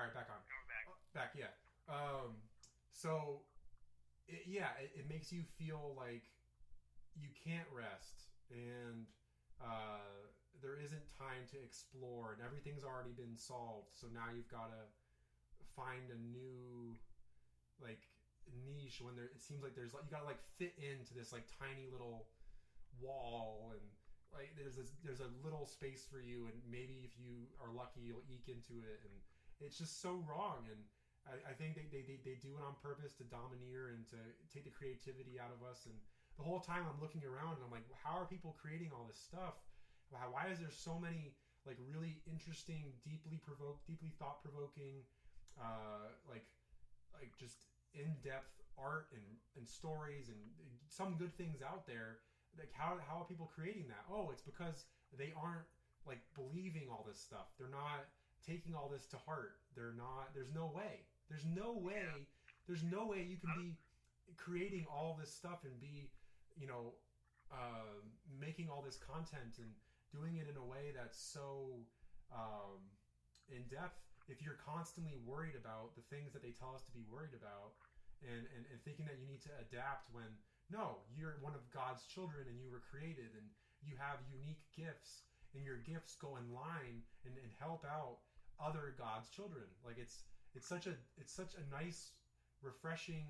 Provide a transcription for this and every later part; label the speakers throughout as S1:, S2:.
S1: right, back on.
S2: And we're back.
S1: Back, yeah. So, it makes you feel like you can't rest, and there isn't time to explore, and everything's already been solved. So now you've got to find a new like niche when there. It seems like there's like you got to like fit into this like tiny little wall, and like there's a little space for you, and maybe if you are lucky you'll eke into it, and it's just so wrong. And I think they do it on purpose to domineer and to take the creativity out of us. And the whole time I'm looking around and I'm like, how are people creating all this stuff? Why is there so many like really interesting, deeply thought provoking, like just in depth art and stories and some good things out there? Like how are people creating that? Oh, it's because they aren't like believing all this stuff. They're not taking all this to heart. They're not. There's no way. There's no way. There's no way you can be creating all this stuff and be, making all this content and doing it in a way that's so in depth if you're constantly worried about the things that they tell us to be worried about, and thinking that you need to adapt when no, you're one of God's children and you were created and you have unique gifts, and your gifts go in line and help out other God's children. Like it's such a nice, refreshing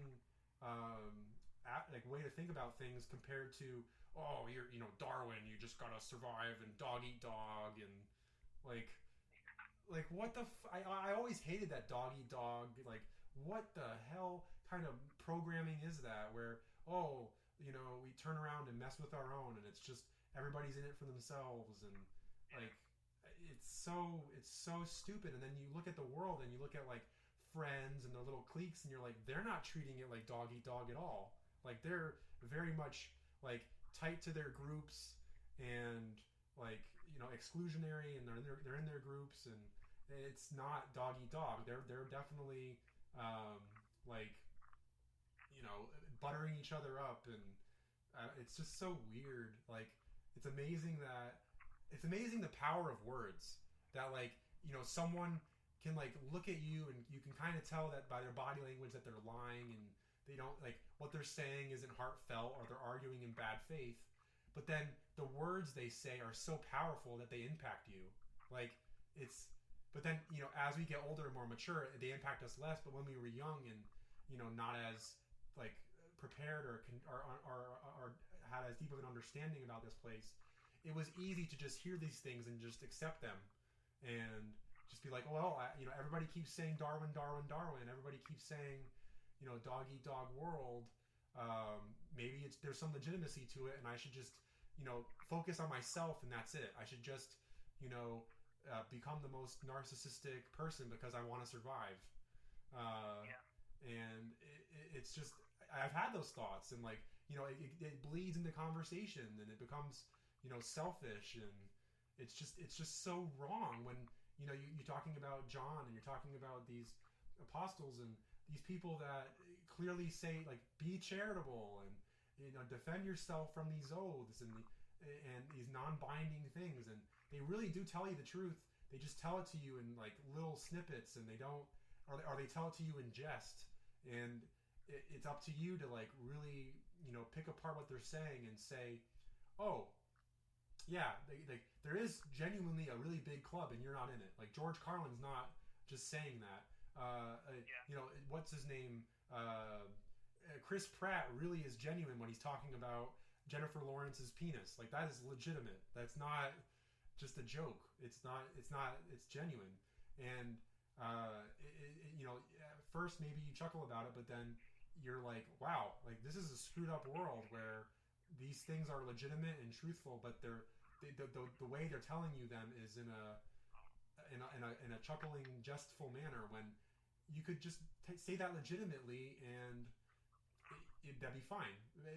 S1: like way to think about things compared to, oh, you're Darwin, you just gotta survive and dog eat dog, and like what the I always hated that dog eat dog. Like what the hell kind of programming is that, where we turn around and mess with our own, and it's just everybody's in it for themselves, and like it's so stupid. And then you look at the world and you look at like friends and their little cliques, and you're like, they're not treating it like dog eat dog at all. Like they're very much like tight to their groups and like exclusionary, and they're in their groups, and it's not dog eat dog. They're definitely like buttering each other up, and it's just so weird. Like it's amazing the power of words, that like someone can like look at you and you can kind of tell that by their body language that they're lying, and they don't like what they're saying isn't heartfelt, or they're arguing in bad faith. But then the words they say are so powerful that they impact you. Like but then as we get older and more mature, they impact us less. But when we were young and not as like prepared or had as deep of an understanding about this place, it was easy to just hear these things and just accept them, and just be like, well, everybody keeps saying Darwin, Darwin, Darwin. Everybody keeps saying, dog eat dog world. Maybe there's some legitimacy to it, and I should just, focus on myself, and that's it. I should just, become the most narcissistic person because I want to survive. And it's just, I've had those thoughts, and like, it bleeds into conversation, and it becomes, selfish, and it's just so wrong when, you're talking about John, and you're talking about these apostles and these people that clearly say like, be charitable and defend yourself from these oaths and these non-binding things, and they really do tell you the truth. They just tell it to you in like little snippets, and they don't, or they tell it to you in jest, and it's up to you to like really pick apart what they're saying and say, oh yeah, there is genuinely a really big club and you're not in it. Like George Carlin's not just saying that. What's his name? Chris Pratt really is genuine when he's talking about Jennifer Lawrence's penis. Like that is legitimate. That's not just a joke. It's genuine. And at first maybe you chuckle about it, but then you're like, wow, like this is a screwed up world where these things are legitimate and truthful, but the way they're telling you them is in a chuckling, jestful manner, when you could just say that legitimately and that'd be fine.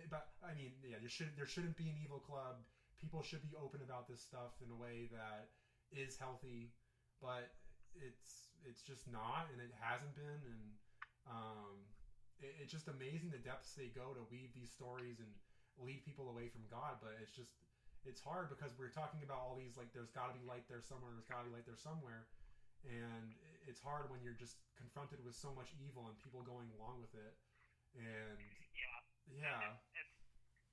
S1: But I mean, yeah, there shouldn't be an evil club. People should be open about this stuff in a way that is healthy, but it's just not, and it hasn't been, and it's just amazing the depths they go to weave these stories and lead people away from God. But it's hard because we're talking about all these, like, there's got to be light there somewhere, and it's hard when you're just confronted with so much evil and people going along with it. And yeah.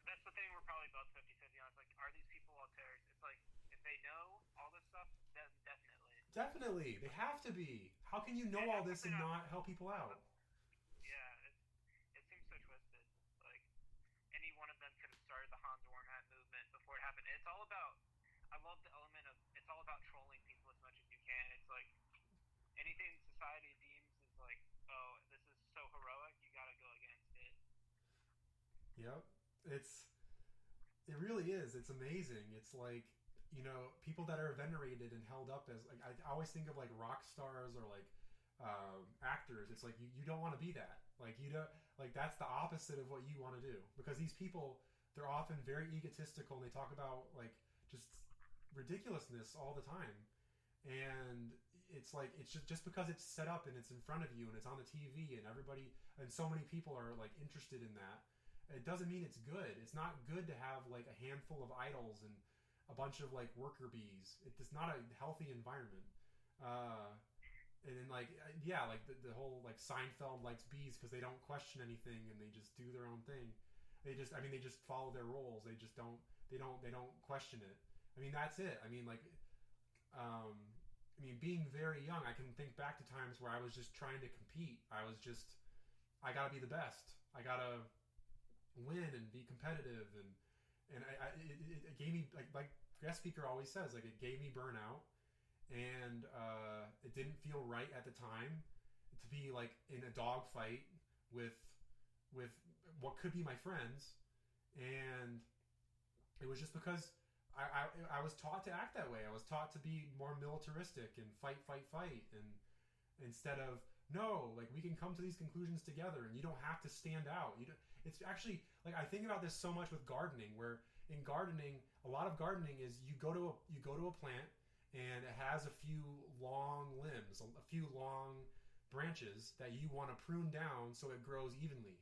S2: That's the thing we're probably both 50-50 on. It's like, are these people all terrorists? It's like, if they know all this stuff, then definitely.
S1: Definitely. They have to be. How can you know all this and not help people out?
S2: Yeah, it seems so twisted. Like, any one of them could have started the Hans Ornat movement before it happened. And it's all about, I love the element of, it's all about trolling people as much as you can. It's like, anything society deems is like, oh, this is so heroic, you gotta go against it.
S1: Yep. It really is. It's amazing. It's like, people that are venerated and held up as, like, I always think of like rock stars or like actors. It's like you don't want to be that. Like, you don't, like, that's the opposite of what you want to do, because these people, they're often very egotistical and they talk about like just ridiculousness all the time. And it's like, it's just because it's set up and it's in front of you and it's on the TV and everybody and so many people are like interested in that, it doesn't mean it's good. It's not good to have like a handful of idols and a bunch of like worker bees. It's not a healthy environment. And then like, like the whole like Seinfeld likes bees because they don't question anything and they just do their own thing. They just follow their roles. They don't question it. I mean, that's it. I mean, like, being very young, I can think back to times where I was just trying to compete. I gotta be the best. I gotta win and be competitive, and it gave me, like guest speaker always says, like, it gave me burnout, and it didn't feel right at the time to be like in a dogfight with what could be my friends, and it was just because I was taught to act that way. I was taught to be more militaristic and fight, and instead of, no, like, we can come to these conclusions together and you don't have to stand out. It's actually, like, I think about this so much with gardening, where in gardening, a lot of gardening is you go to a plant and it has a few long limbs, a few long branches that you want to prune down so it grows evenly.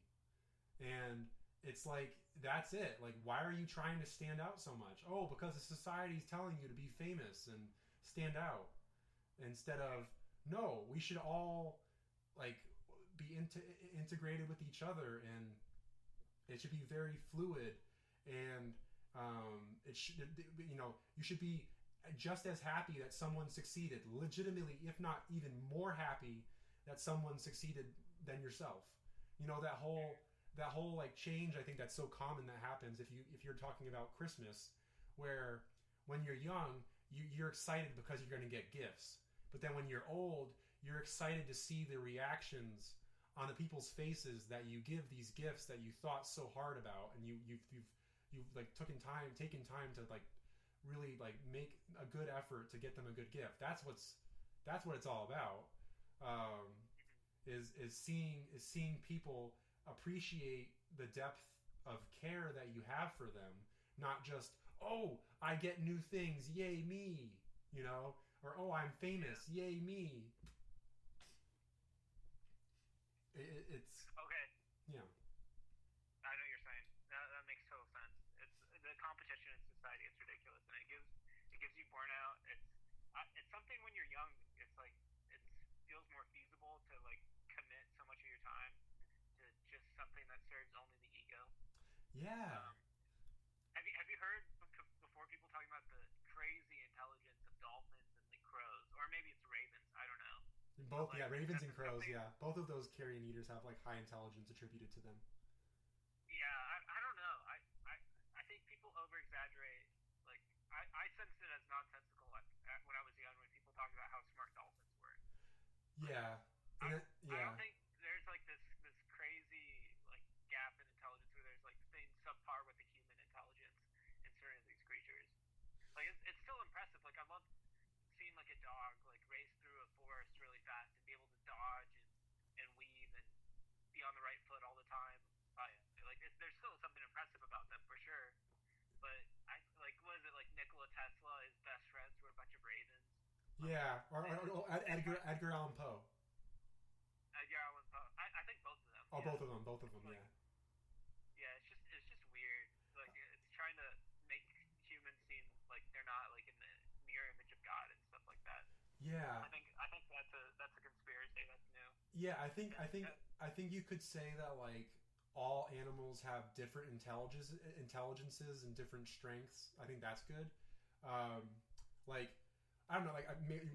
S1: And it's like, that's it. Like, why are you trying to stand out so much? Oh, because the society is telling you to be famous and stand out. Instead of, no, we should all like be integrated with each other, and it should be very fluid, and it should, you should be just as happy that someone succeeded, legitimately, if not even more happy that someone succeeded than yourself. That whole like change, I think that's so common that happens if you're talking about Christmas, where when you're young, you're excited because you're going to get gifts. But then when you're old, you're excited to see the reactions on the people's faces that you give these gifts that you thought so hard about, and you've like taken time to like really like make a good effort to get them a good gift. That's what it's all about. Is seeing people appreciate the depth of care that you have for them, not just, oh, I get new things, yay me, or, oh, I'm famous, yay me. It's
S2: okay.
S1: Yeah.
S2: I know what you're saying. That makes total sense. It's the competition in society. It's ridiculous, and it gives you burnout. It's something when you're young. It's like it feels more feasible to like commit so much of your time to just something that serves only the ego.
S1: Yeah.
S2: Have you heard before people talking about the crazy intelligence of dolphins and like crows, or maybe it's ravens? I don't know.
S1: Both, like, ravens and crows, both of those carrion eaters have like high intelligence attributed to them.
S2: Yeah, I don't know. I think people over exaggerate. Like, I sensed it as nonsensical when I was young, when people talked about how smart dolphins were.
S1: Yeah.
S2: I don't think there's like this crazy like gap in intelligence where there's like things subpar with the human intelligence in certain of these creatures. Like, it's still impressive. Like, I love seeing like a dog like race through a forest really fast and be able to dodge and weave and be on the right foot all the time. Like, there's still something impressive about them for sure. But I like, what is it, like Nikola Tesla, his best friends were a bunch of ravens.
S1: Yeah, or Edgar Allan Poe.
S2: Edgar Allan Poe. I think both of them.
S1: Oh, yeah. Both of them.
S2: Like, yeah. Yeah, it's just weird. Like, it's trying to make humans seem like they're not like in the mirror image of God and stuff like that.
S1: Yeah.
S2: I think that's a
S1: Yeah, I think you could say that like all animals have different intelligences and different strengths. I think that's good. Um, like I don't know, like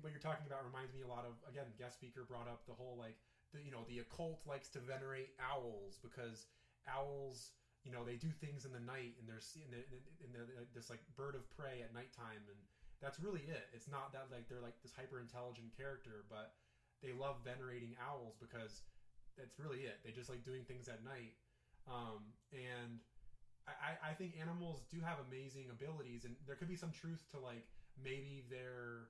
S1: what you're talking about reminds me a lot of, again, guest speaker brought up the whole like the occult likes to venerate owls because owls, they do things in the night and they're this like bird of prey at nighttime, and that's really it. It's not that like they're like this hyper intelligent character, but they love venerating owls because that's really it. They just like doing things at night. And I think animals do have amazing abilities, and there could be some truth to like maybe their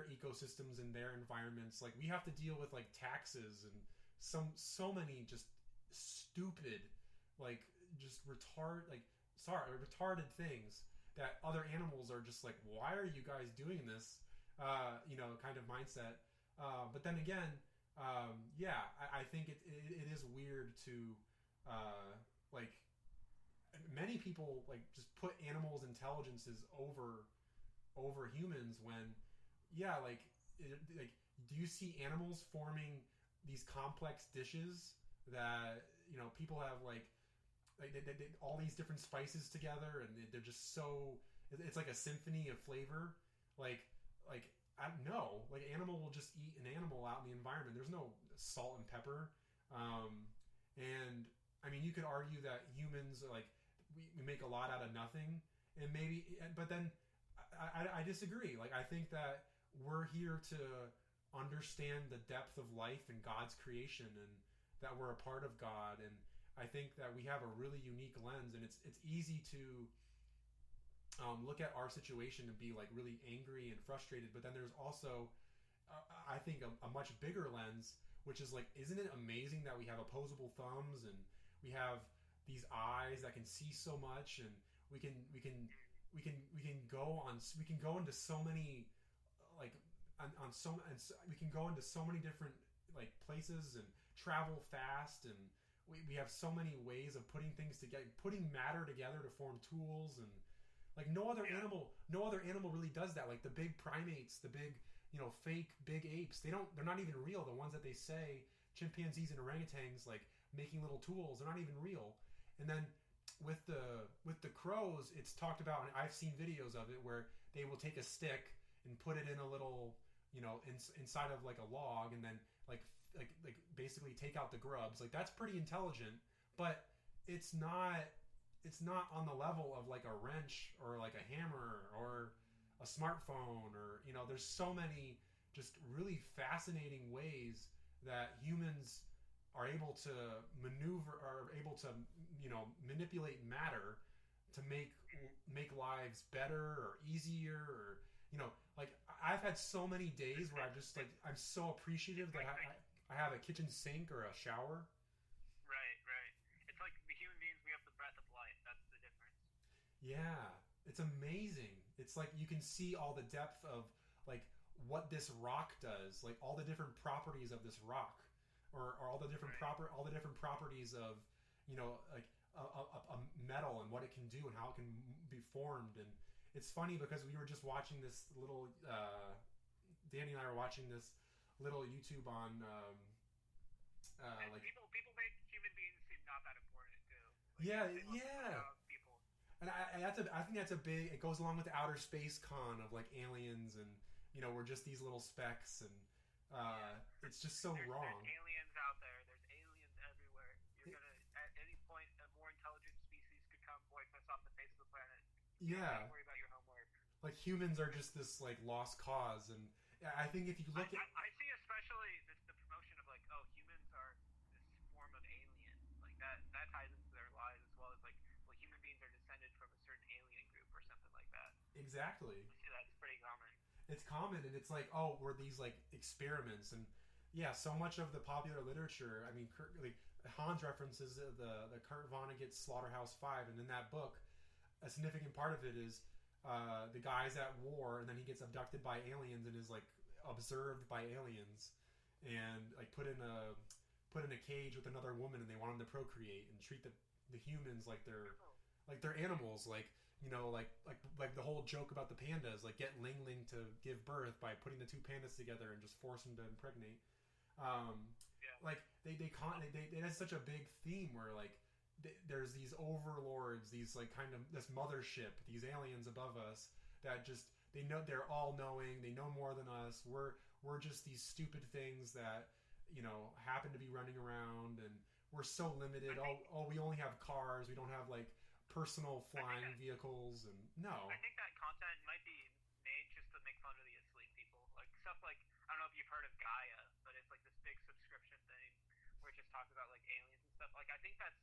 S1: ecosystems and their environments. Like we have to deal with like taxes and so many just stupid, like just retarded things that other animals are just like, why are you guys doing this? Kind of mindset. But then again, yeah, I think it is weird to like many people like just put animals' intelligences over humans when, yeah, like do you see animals forming these complex dishes that people have they all these different spices together, and they're just so, it's like a symphony of flavor, like I don't know, like animal will just eat an animal out in the environment. There's no salt and pepper. And I mean, you could argue that humans are like, we make a lot out of nothing, and maybe, but then I disagree. Like I think that we're here to understand the depth of life and God's creation, and that we're a part of God. And I think that we have a really unique lens, and it's easy to look at our situation and be like really angry and frustrated, but then there's also I think a much bigger lens, which is like, isn't it amazing that we have opposable thumbs, and we have these eyes that can see so much, and we can go into so many like we can go into so many different like places and travel fast, and we have so many ways of putting things together, putting matter together to form tools. And like no other animal really does that. Like the big primates, the big, fake big apes, they're not even real. The ones that they say, chimpanzees and orangutans, like making little tools, they're not even real. And then with the crows, it's talked about, and I've seen videos of it, where they will take a stick and put it in a little, inside of like a log, and then like basically take out the grubs. Like that's pretty intelligent, but it's not on the level of like a wrench or like a hammer or a smartphone, or there's so many just really fascinating ways that humans are able to maneuver, are able to manipulate matter to make lives better or easier, or like I've had so many days where I'm so appreciative that I have a kitchen sink or a shower.
S2: Right. It's like the human beings, we have the breath of life. That's the difference.
S1: Yeah, it's amazing. It's like you can see all the depth of like what this rock does, like all the different properties of this rock, or all the different properties of like a metal, and what it can do and how it can be formed. And it's funny because we were just watching this little Danny and I were watching this little YouTube on
S2: like people make human beings seem not that important too.
S1: Like, yeah.
S2: People.
S1: And I think that's a big. It goes along with the outer space con of like aliens, and we're just these little specks, and it's just so wrong.
S2: There's aliens out there. There's aliens everywhere. You're gonna, at any point, a more intelligent species could come wipe us off the face of the planet.
S1: Yeah.
S2: Don't worry about your homework.
S1: Like humans are just this like lost cause, and I think if you look at,
S2: I see especially the promotion of like, oh, humans are this form of alien, like that ties into their lives, as well as like, well, human beings are descended from a certain alien group or something like that.
S1: Exactly.
S2: I see that's pretty common.
S1: It's common, and it's like, oh, we're these like experiments, and yeah, so much of the popular literature. I mean, like Hans references the Kurt Vonnegut's Slaughterhouse-Five, and in that book, a significant part of it is the guy's at war, and then he gets abducted by aliens and is like observed by aliens, and like put in a cage with another woman, and they want him to procreate and treat the humans like they're animals, like like the whole joke about the pandas, like get Ling Ling to give birth by putting the two pandas together and just force them to impregnate.
S2: Yeah.
S1: like that's such a big theme where like there's these overlords, these like kind of this mothership, these aliens above us that just they know, they're all knowing, they know more than us. We're just these stupid things that happen to be running around, and we're so limited. We only have cars. We don't have like personal flying vehicles, and no.
S2: I think that content might be made just to make fun of the asleep people, like stuff like, I don't know if you've heard of Gaia, but it's like this big subscription thing where it just talks about like aliens and stuff. Like I think that's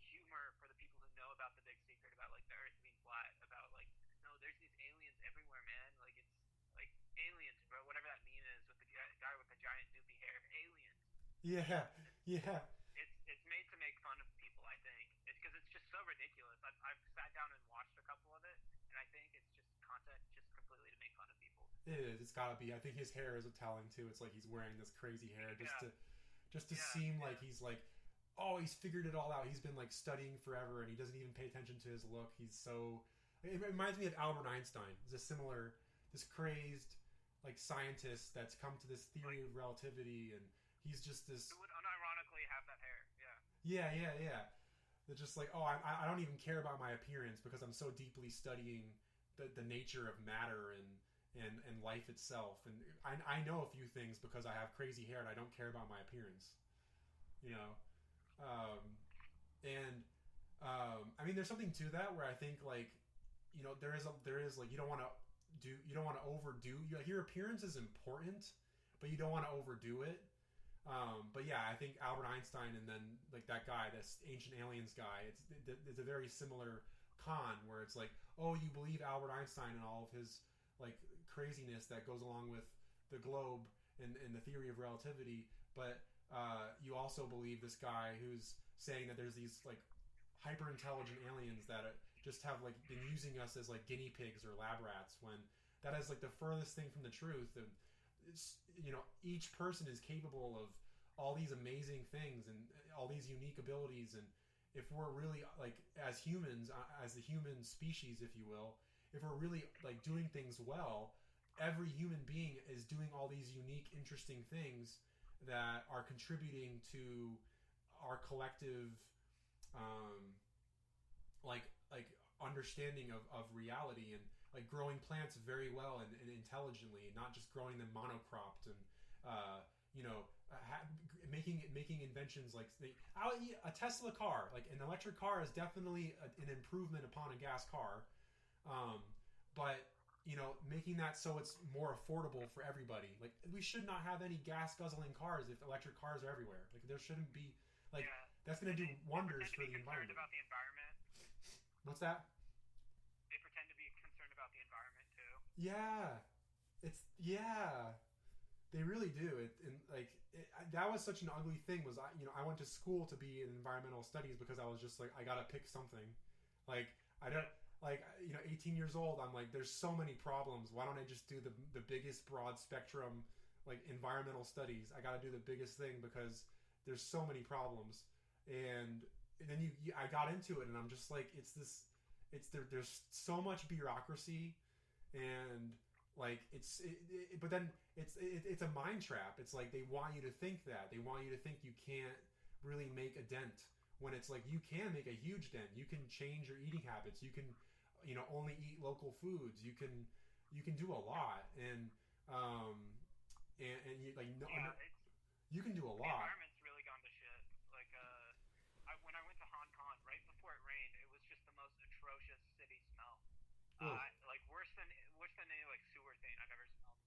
S2: humor for the people who know about the big secret about like the Earth being flat. About like, no, there's these aliens everywhere, man. Like it's like aliens, bro. Whatever that meme is with the guy with the giant doopy hair. Aliens.
S1: Yeah.
S2: It's made to make fun of people. I think it's because it's just so ridiculous. I've sat down and watched a couple of it, and I think it's just content just completely to make fun of people.
S1: It is. It's gotta be. I think his hair is telling too. It's like he's wearing this crazy hair just to seem like he's like, oh, he's figured it all out. He's been like studying forever, and he doesn't even pay attention to his look. He's so. It reminds me of Albert Einstein. He's this crazed like scientist that's come to this theory of relativity, and he's just this.
S2: Who would unironically have that hair?
S1: Yeah. They're just like, oh, I don't even care about my appearance because I'm so deeply studying the nature of matter and life itself, and I know a few things because I have crazy hair and I don't care about my appearance. I mean, there's something to that where I think like, there is like you don't want to overdo. Your appearance is important, but you don't want to overdo it. But yeah, I think Albert Einstein and then like that guy, this ancient aliens guy, it's a very similar con where it's like, oh, you believe Albert Einstein and all of his like craziness that goes along with the globe and the theory of relativity, but you also believe this guy who's saying that there's these like hyper intelligent aliens that just have like been using us as like guinea pigs or lab rats, when that is like the furthest thing from the truth. And it's, each person is capable of all these amazing things and all these unique abilities, and if we're really like as humans, as the human species, if you will, if we're really like doing things well, every human being is doing all these unique, interesting things that are contributing to our collective like understanding of reality, and like growing plants very well and intelligently, not just growing them monocropped, and making inventions like a Tesla car. Like an electric car is definitely an improvement upon a gas car, but making that so it's more affordable for everybody. Like we should not have any gas guzzling cars if electric cars are everywhere. Like there shouldn't be that's going to do wonders for the environment.
S2: About the environment.
S1: What's that?
S2: They pretend to be concerned about the environment too.
S1: They really do. That was such an ugly thing. Was I went to school to be in environmental studies because I was just like, I gotta pick something. Like I don't. Like 18 years old, I'm like, there's so many problems. Why don't I just do the biggest broad spectrum like environmental studies? I got to do the biggest thing because there's so many problems. And then I got into it, and I'm just like, there's so much bureaucracy, and like but then it's a mind trap. It's like they want you to think that. They want you to think you can't really make a dent. When it's like you can make a huge dent. You can change your eating habits. You can, only eat local foods. You can do a lot, and you like you can do a lot.
S2: The environment's really gone to shit. Like when I went to Hong Kong right before it rained, it was just the most atrocious city smell. Like worse than any like sewer thing I've ever smelled.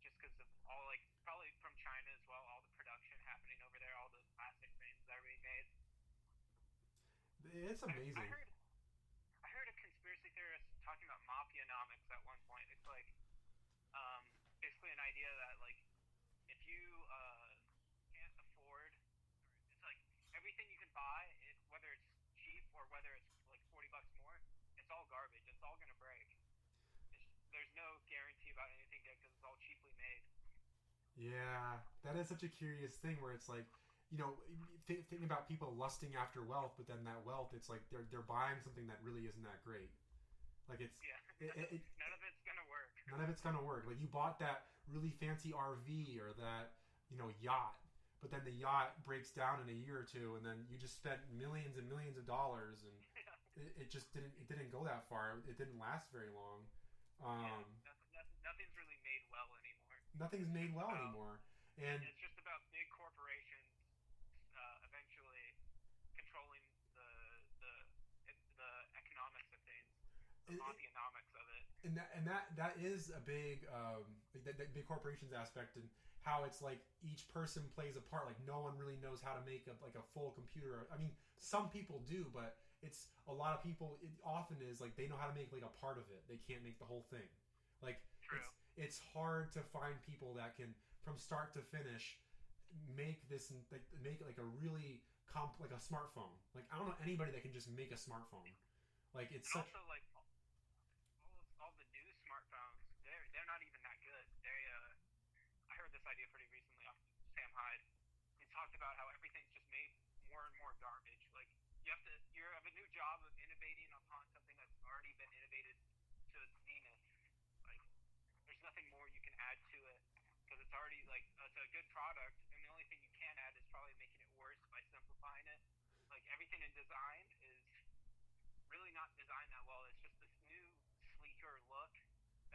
S2: Just because of all like probably from China as well, all the production happening over there, all the plastic things that are being made.
S1: It's amazing.
S2: I heard a conspiracy theorist talking about mafia-nomics at one point. It's like basically an idea that like if you can't afford, it's like everything you can buy, whether it's cheap or whether it's like $40 more, it's all garbage. It's all gonna break. There's no guarantee about anything because it's all cheaply made.
S1: Yeah, that is such a curious thing where it's like, thinking about people lusting after wealth, but then that wealth, it's like they're buying something that really isn't that great. Like it's
S2: none of it's gonna work.
S1: None of it's gonna work. Like you bought that really fancy RV or that yacht, but then the yacht breaks down in a year or two, and then you just spent millions and millions of dollars, and it just didn't go that far. It didn't last very long.
S2: Nothing's really made well anymore.
S1: Nothing's made well anymore, and
S2: it's just about big corporations eventually controlling the economics of things, the economics of it.
S1: And that is a big that big corporations aspect, and how it's like each person plays a part. Like no one really knows how to make a full computer. I mean, some people do, but it's a lot of people. It often is like they know how to make like a part of it. They can't make the whole thing. Like it's hard to find people that can from start to finish make this make like a really like a smartphone. Like I don't know anybody that can just make a smartphone. Like it's
S2: and
S1: such.
S2: Also, like all the new smartphones, they're not even that good. I heard this idea pretty recently off Sam Hyde. He talked about how everything's just made more and more garbage. Like you have a new job of innovating upon something that's already been innovated to its zenith. Like there's nothing more you can add to it because it's already like it's a good product, and the only thing you can add is probably making it worse by simplifying it. Like everything in design is really not designed that well. It's just this new, sleeker look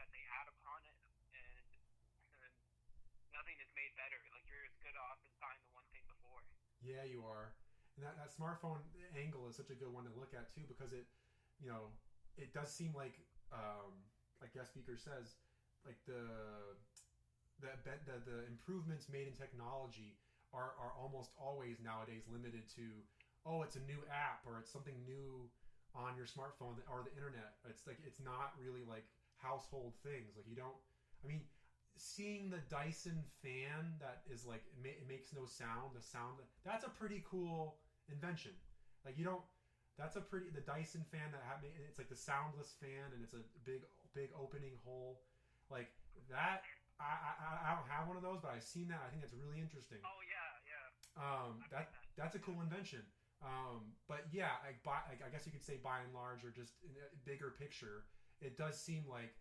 S2: that they add upon it, and nothing is made better. Like you're as good off as buying the one thing before.
S1: Yeah, you are. And that smartphone angle is such a good one to look at too, because it does seem like guest speaker says, like the improvements made in technology are almost always nowadays limited to, it's a new app or it's something new on your smartphone or the internet. It's like it's not really like household things. Like you don't. I mean, seeing the Dyson fan that is like it makes no sound. The sound that's a pretty cool invention. Like you don't. That's the Dyson fan that it's like the soundless fan and it's a big opening hole. Like that. I don't have one of those, but I've seen that. I think that's really interesting.
S2: Oh yeah.
S1: That's a cool invention. But yeah, I guess you could say by and large, or just in a bigger picture, it does seem like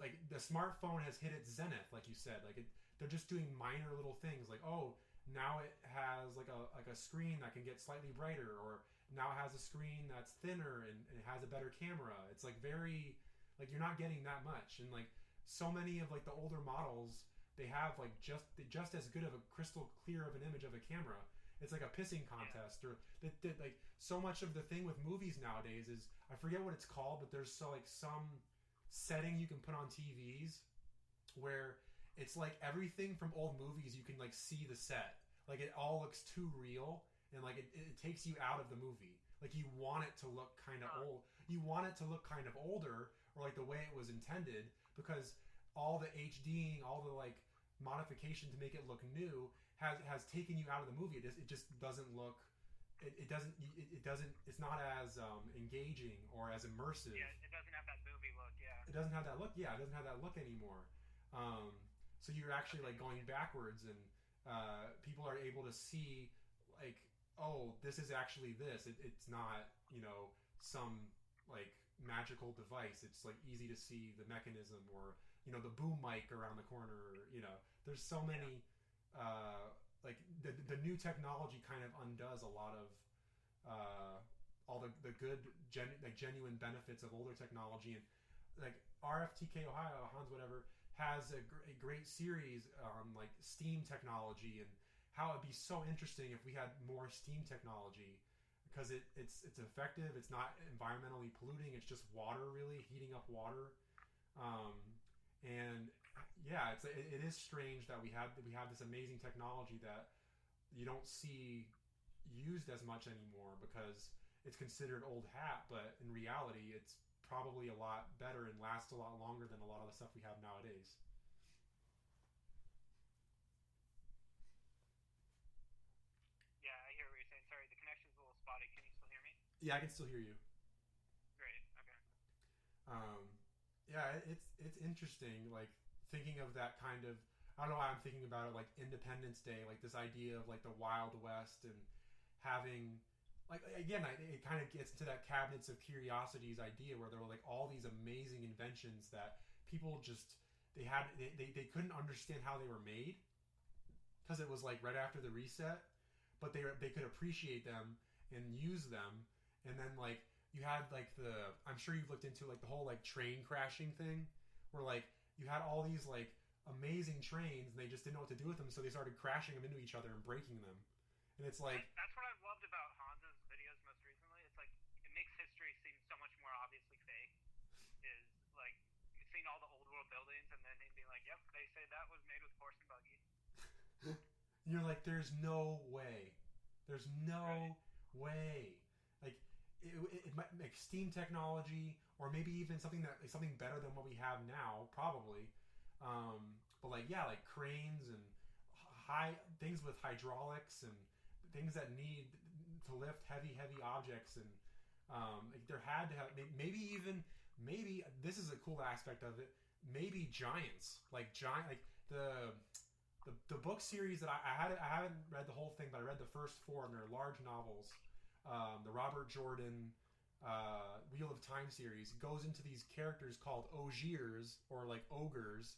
S1: the smartphone has hit its zenith, like you said. Like they're just doing minor little things, like now it has like a screen that can get slightly brighter, or now it has a screen that's thinner and it has a better camera. It's like very like you're not getting that much, and like so many of like the older models, they have like just as good of a crystal clear of an image of a camera. It's like a pissing contest, or like so much of the thing with movies nowadays is I forget what it's called, but there's some setting you can put on TVs where it's like everything from old movies you can like see the set, like it all looks too real, and like it takes you out of the movie. Like you want it to look kind of old, you want it to look kind of older, or like the way it was intended, because all the HDing, all the like modification to make it look new has taken you out of the movie. It just doesn't look. It doesn't. It's not as engaging or as immersive.
S2: Yeah, it doesn't have that movie look. Yeah.
S1: It doesn't have that look. Yeah, it doesn't have that look anymore. So you're actually like going backwards, and people are able to see like, this is actually this. It's not some like magical device. It's like easy to see the mechanism, or the boom mic around the corner. There's so many. Like the new technology kind of undoes a lot of all the good genuine benefits of older technology. And like RFTKOHIAH, Hans whatever, has a great series on like steam technology, and how it'd be so interesting if we had more steam technology, because it's effective. It's not environmentally polluting. It's just water, really heating up water. And yeah, it is strange that we have this amazing technology that you don't see used as much anymore, because it's considered old hat, but in reality it's probably a lot better and lasts a lot longer than a lot of the stuff we have nowadays.
S2: Yeah, I hear what you're saying. Sorry, the connection's a little spotty. Can you still hear me?
S1: Yeah, I can still hear you.
S2: Great. Okay.
S1: Yeah, it's interesting, like thinking of that kind of, I don't know why I'm thinking about it, like Independence Day, like this idea of like the Wild West, and having like, again, it kind of gets into that cabinets of curiosities idea, where there were like all these amazing inventions that people just they couldn't understand how they were made, because it was like right after the reset, but they could appreciate them and use them. And then like you had like I'm sure you've looked into like the whole like train crashing thing, where like you had all these like amazing trains and they just didn't know what to do with them, so they started crashing them into each other and breaking them. And it's like
S2: that's what I've loved about Hansa's videos most recently. It's like it makes history seem so much more obviously fake. Is like you've seen all the old world buildings and then they'd be like, "Yep, they say that was made with horse and buggy."
S1: You're like, there's no way. There's no way. Like it might make steam technology, or maybe even something better than what we have now, probably. But like like cranes and high things with hydraulics and things that need to lift heavy objects, and like there had to have maybe this is a cool aspect of it. Maybe giants like the book series that I haven't read the whole thing, but I read the first 4, and they're large novels. The Robert Jordan Wheel of Time series goes into these characters called Ogiers, or like ogres,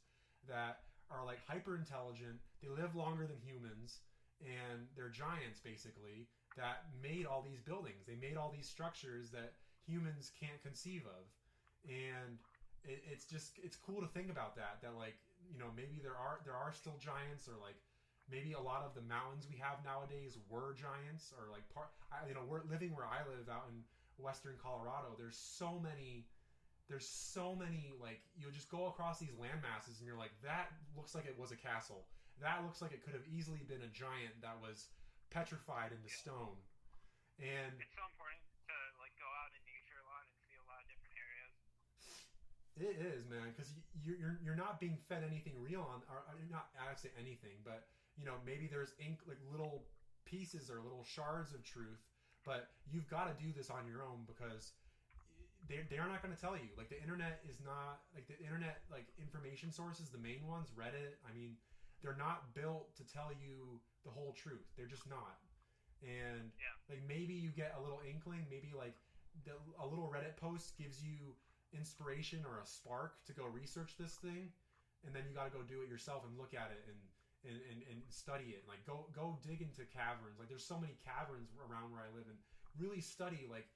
S1: that are like hyper intelligent. They live longer than humans, and they're giants basically that made all these buildings. They made all these structures that humans can't conceive of, and it's cool to think about that like, you know, maybe there are still giants, or like maybe a lot of the mountains we have nowadays were giants, or like we're living where I live out in western Colorado. There's so many like, you'll just go across these land masses and you're like, that looks like it was a castle. That looks like it could have easily been a giant that was petrified into stone. And
S2: it's so important to like go out in nature a lot and see a lot of different areas.
S1: It is, man, because you're not being fed anything real or not. I would say anything, but you know, maybe there's like little pieces or little shards of truth, but you've got to do this on your own, because they're not going to tell you. Like the internet is not like the internet, like information sources, the main ones, Reddit. I mean, they're not built to tell you the whole truth. They're just not. And like maybe you get a little inkling, maybe like a little Reddit post gives you inspiration or a spark to go research this thing, and then you got to go do it yourself and look at it and study it. Like go dig into caverns. Like there's so many caverns around where I live, and really study like,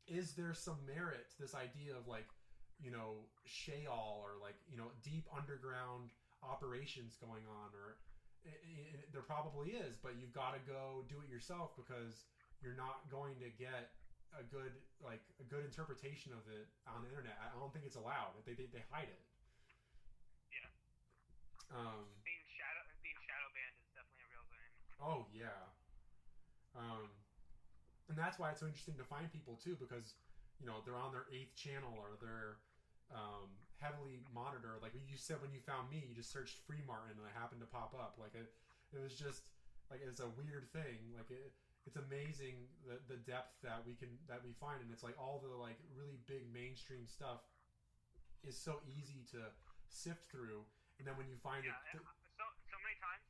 S1: is there some merit to this idea of like, you know, shale, or like, you know, deep underground operations going on, or there probably is, but you've got to go do it yourself, because you're not going to get a good interpretation of it on the internet. I don't think it's allowed. They hide it.
S2: Yeah. Being shadow banned is definitely a real thing.
S1: Oh yeah. And that's why it's so interesting to find people too, because you know, they're on their 8th channel, or they're heavily monitored. Like you said, when you found me, you just searched Free Martin and I happened to pop up. Like it was just like, it's a weird thing. Like it's amazing the depth that we find, and it's like all the like really big mainstream stuff is so easy to sift through, and then when you find
S2: so many times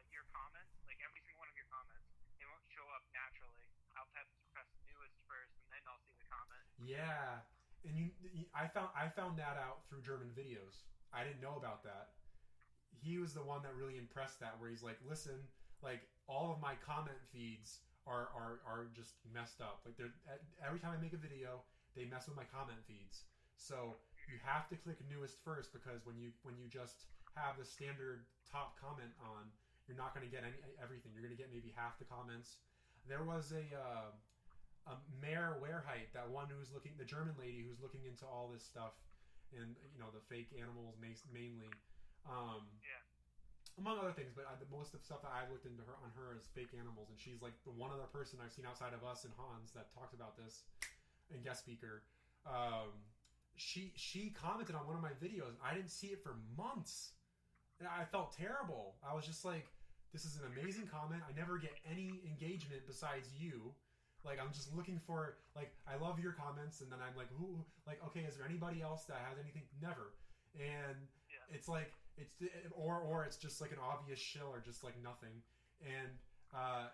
S2: your comments, like every single one of your comments, they won't show up naturally. I'll have to press newest first, and then I'll see the comment.
S1: Yeah, and I found that out through German videos. I didn't know about that. He was the one that really impressed that, where he's like, listen, like all of my comment feeds are just messed up. Like every time I make a video, they mess with my comment feeds. So you have to click newest first, because when you just have the standard top comment on, you're not going to get everything. You're going to get maybe half the comments. There was a Mare Wehrheit, that one who's the German lady who's looking into all this stuff, and you know, the fake animals mainly. Among other things, but most of the stuff that I've looked into on her is fake animals, and she's like the one other person I've seen outside of us and Hans that talks about this, and guest speaker. She commented on one of my videos, and I didn't see it for months, and I felt terrible. I was just like, this is an amazing comment. I never get any engagement besides you. Like, I'm just looking for, like, I love your comments, and then I'm like, who, like, okay, is there anybody else that has anything? Never. And it's like, or it's just like an obvious shill, or just like nothing. And to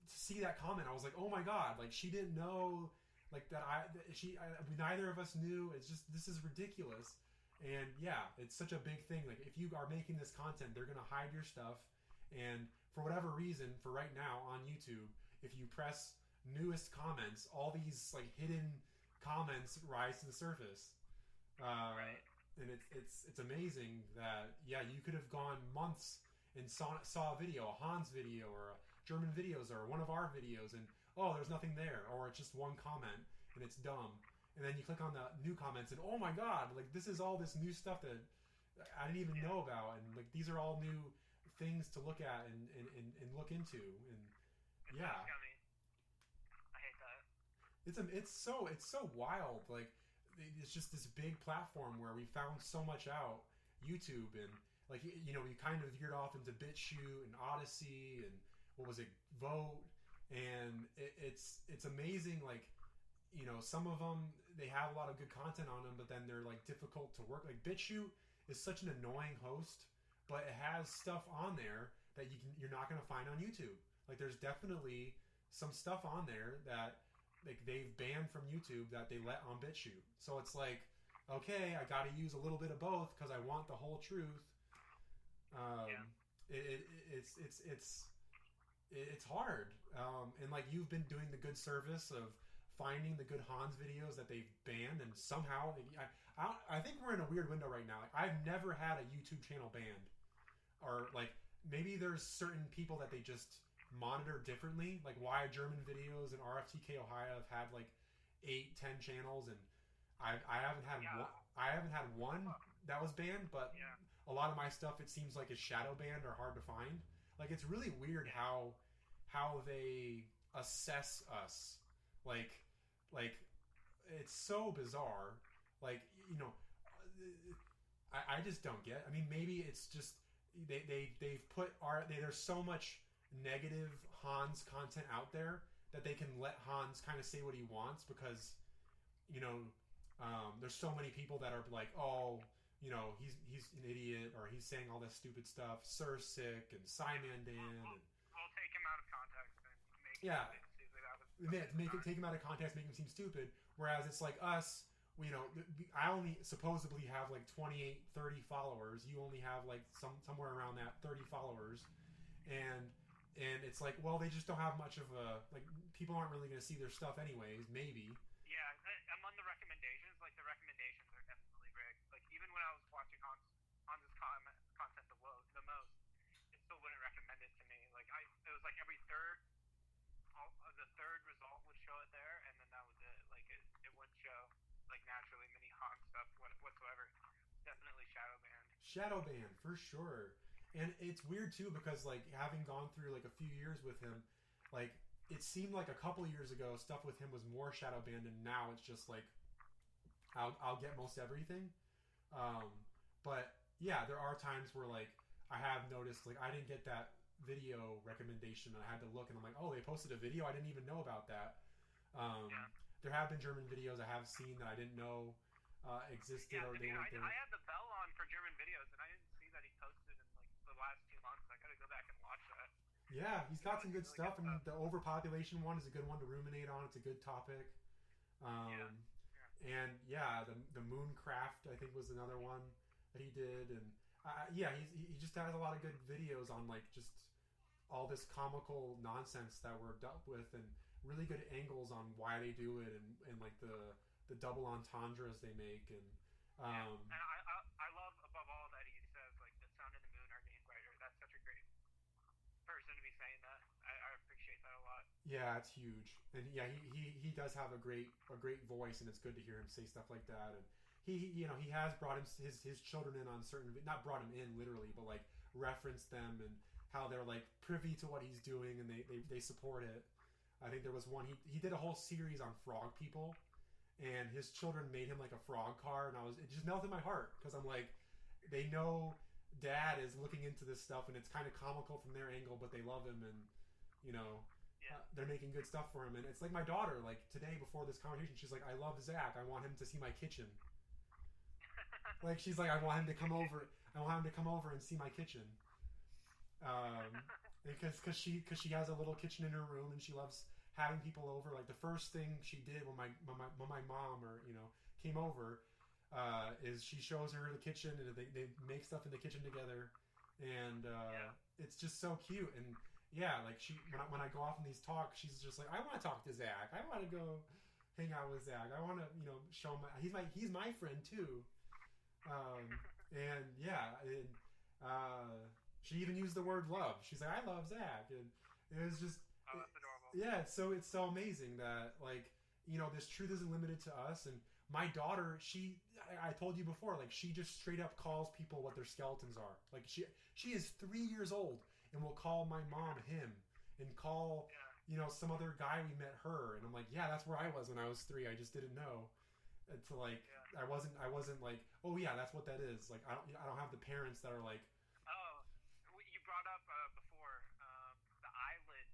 S1: see that comment, I was like, oh my god, like she didn't know, like that neither of us knew. It's just, this is ridiculous. And yeah, it's such a big thing. Like if you are making this content, they're gonna hide your stuff, And for whatever reason, for right now on YouTube, if you press newest comments, all these like hidden comments rise to the surface.
S2: Right.
S1: And it's amazing that you could have gone months and saw a video, a Hans video or a German videos or one of our videos, and there's nothing there, or it's just one comment and it's dumb. And then you click on the new comments and oh my god, like this is all this new stuff that I didn't even know about, and like these are all new things to look at and look into, and
S2: it's scummy. I hate that.
S1: It's so wild. Like it's just this big platform where we found so much out, YouTube, and like we kind of veered off into BitChute and Odyssey and what was it, Vote, and it's amazing. Like some of them, they have a lot of good content on them, but then they're like difficult to work. Like BitChute is such an annoying host, but it has stuff on there that you're not going to find on YouTube. Like there's definitely some stuff on there that like they've banned from YouTube that they let on BitChute. So it's like, okay, I got to use a little bit of both because I want the whole truth. It's hard. And like you've been doing the good service of finding the good Hans videos that they've banned, and somehow I think we're in a weird window right now. Like, I've never had a YouTube channel banned, or like maybe there's certain people that they just monitor differently. Like why German videos and RFTKOHIAH have had like 8-10 channels, and I haven't had one that was banned, but a lot of my stuff it seems like is shadow banned or hard to find. Like it's really weird how they assess us. Like it's so bizarre. Like I just don't get. I mean, maybe it's just they've put there's so much negative Hans content out there that they can let Hans kind of say what he wants, because there's so many people that are like, he's an idiot, or he's saying all this stupid stuff, Sir Sick and Simon Dan.
S2: We'll take him out of context and make him
S1: take him out of context, make him seem stupid. Whereas it's like us, I only supposedly have like 28, 30 followers. You only have like somewhere around that 30 followers, and it's like, well, they just don't have much of a like. People aren't really going to see their stuff anyways. Maybe.
S2: Yeah, among the recommendations, like the recommendations are definitely rigged. Like even when I was watching Hans's content the most, it still wouldn't recommend it to me. Like it was like every third. The third result would show it there, and then that was it. Like it wouldn't show like naturally mini Hans stuff whatsoever. Definitely shadow banned.
S1: Shadow banned for sure. And it's weird too, because like having gone through like a few years with him, like it seemed like a couple years ago stuff with him was more shadow banned, and now it's just like I'll get most everything. But yeah, there are times where like I have noticed like I didn't get that video recommendation, and I had to look, and I'm like, oh, they posted a video, I didn't even know about that. There have been German videos I have seen that I didn't know existed, or they weren't there.
S2: I had the bell on for German videos, and I didn't see that he posted in like the last 2 months. I gotta go back and watch that.
S1: Yeah, he's got some good really stuff, and the overpopulation one is a good one to ruminate on. It's a good topic. And the Mooncraft, I think, was another one that he did, and he just has a lot of good videos on like just all this comical nonsense that we're dealt with, and really good angles on why they do it, and like the double entendres they make, and
S2: and I love above all that he says like the sun and the moon are getting brighter. That's such a great person to be saying that. I appreciate that a lot.
S1: Yeah, it's huge, and he does have a great voice, and it's good to hear him say stuff like that. And he has brought his children in on certain, not brought him in literally, but like referenced them and how they're like privy to what he's doing, and they support it. I think there was one he did a whole series on frog people, and his children made him like a frog car, and it just melted my heart, because I'm like, they know dad is looking into this stuff, and it's kind of comical from their angle, but they love him, and they're making good stuff for him. And it's like my daughter, like today before this conversation, she's like, I love Zach, I want him to see my kitchen. Like she's like, I want him to come over and see my kitchen. Because she has a little kitchen in her room, and she loves having people over. Like the first thing she did when my mom came over is she shows her the kitchen, and they make stuff in the kitchen together, and it's just so cute. And yeah, like when I go off in these talks, she's just like, I want to talk to Zach. I want to go hang out with Zach. I want to, show him. He's my friend too. And yeah, and she even used the word love. She's like, I love Zach, and it was just,
S2: that's adorable.
S1: Yeah, it's so amazing that this truth isn't limited to us. And my daughter, I told you before, like she just straight up calls people what their skeletons are. Like she is 3 years old and will call my mom him and call some other guy we met her. And I'm like, yeah, that's where I was when I was 3. I just didn't know. Until I wasn't like, oh yeah, that's what that is. Like I don't have the parents that are like.
S2: Oh, you brought up before the eyelid